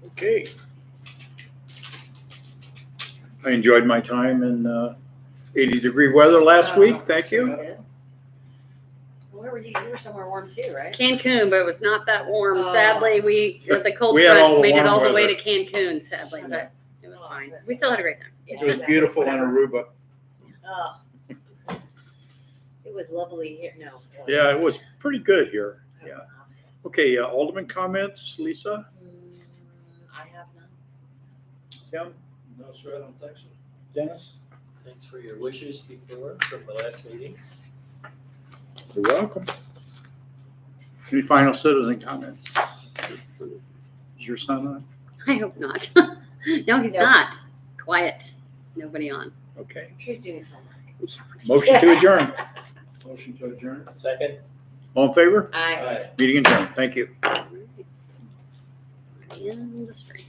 Okay. I enjoyed my time in 80-degree weather last week. Thank you. Where were you? You were somewhere warm too, right? Cancun, but it was not that warm. Oh. Sadly, the cold We had all front the made it warm all the way weather. to Cancun, sadly, but it was fine. We still had a great time. It was beautiful in Aruba. Oh. It was lovely here. No. Yeah, it was pretty good here. Yeah. Okay, Alderman comments, Lisa? I have none. Tim? No, sir, I don't think so. Dennis? Thanks for your wishes before from the last meeting. You're welcome. Any final citizen comments? Is your son on? I hope not. No, he's No. not. Quiet. Nobody on. Okay. She's doing his homework. Motion to adjourn. Motion to adjourn. Second? All in favor? I. Meeting adjourned. Thank you. In the street.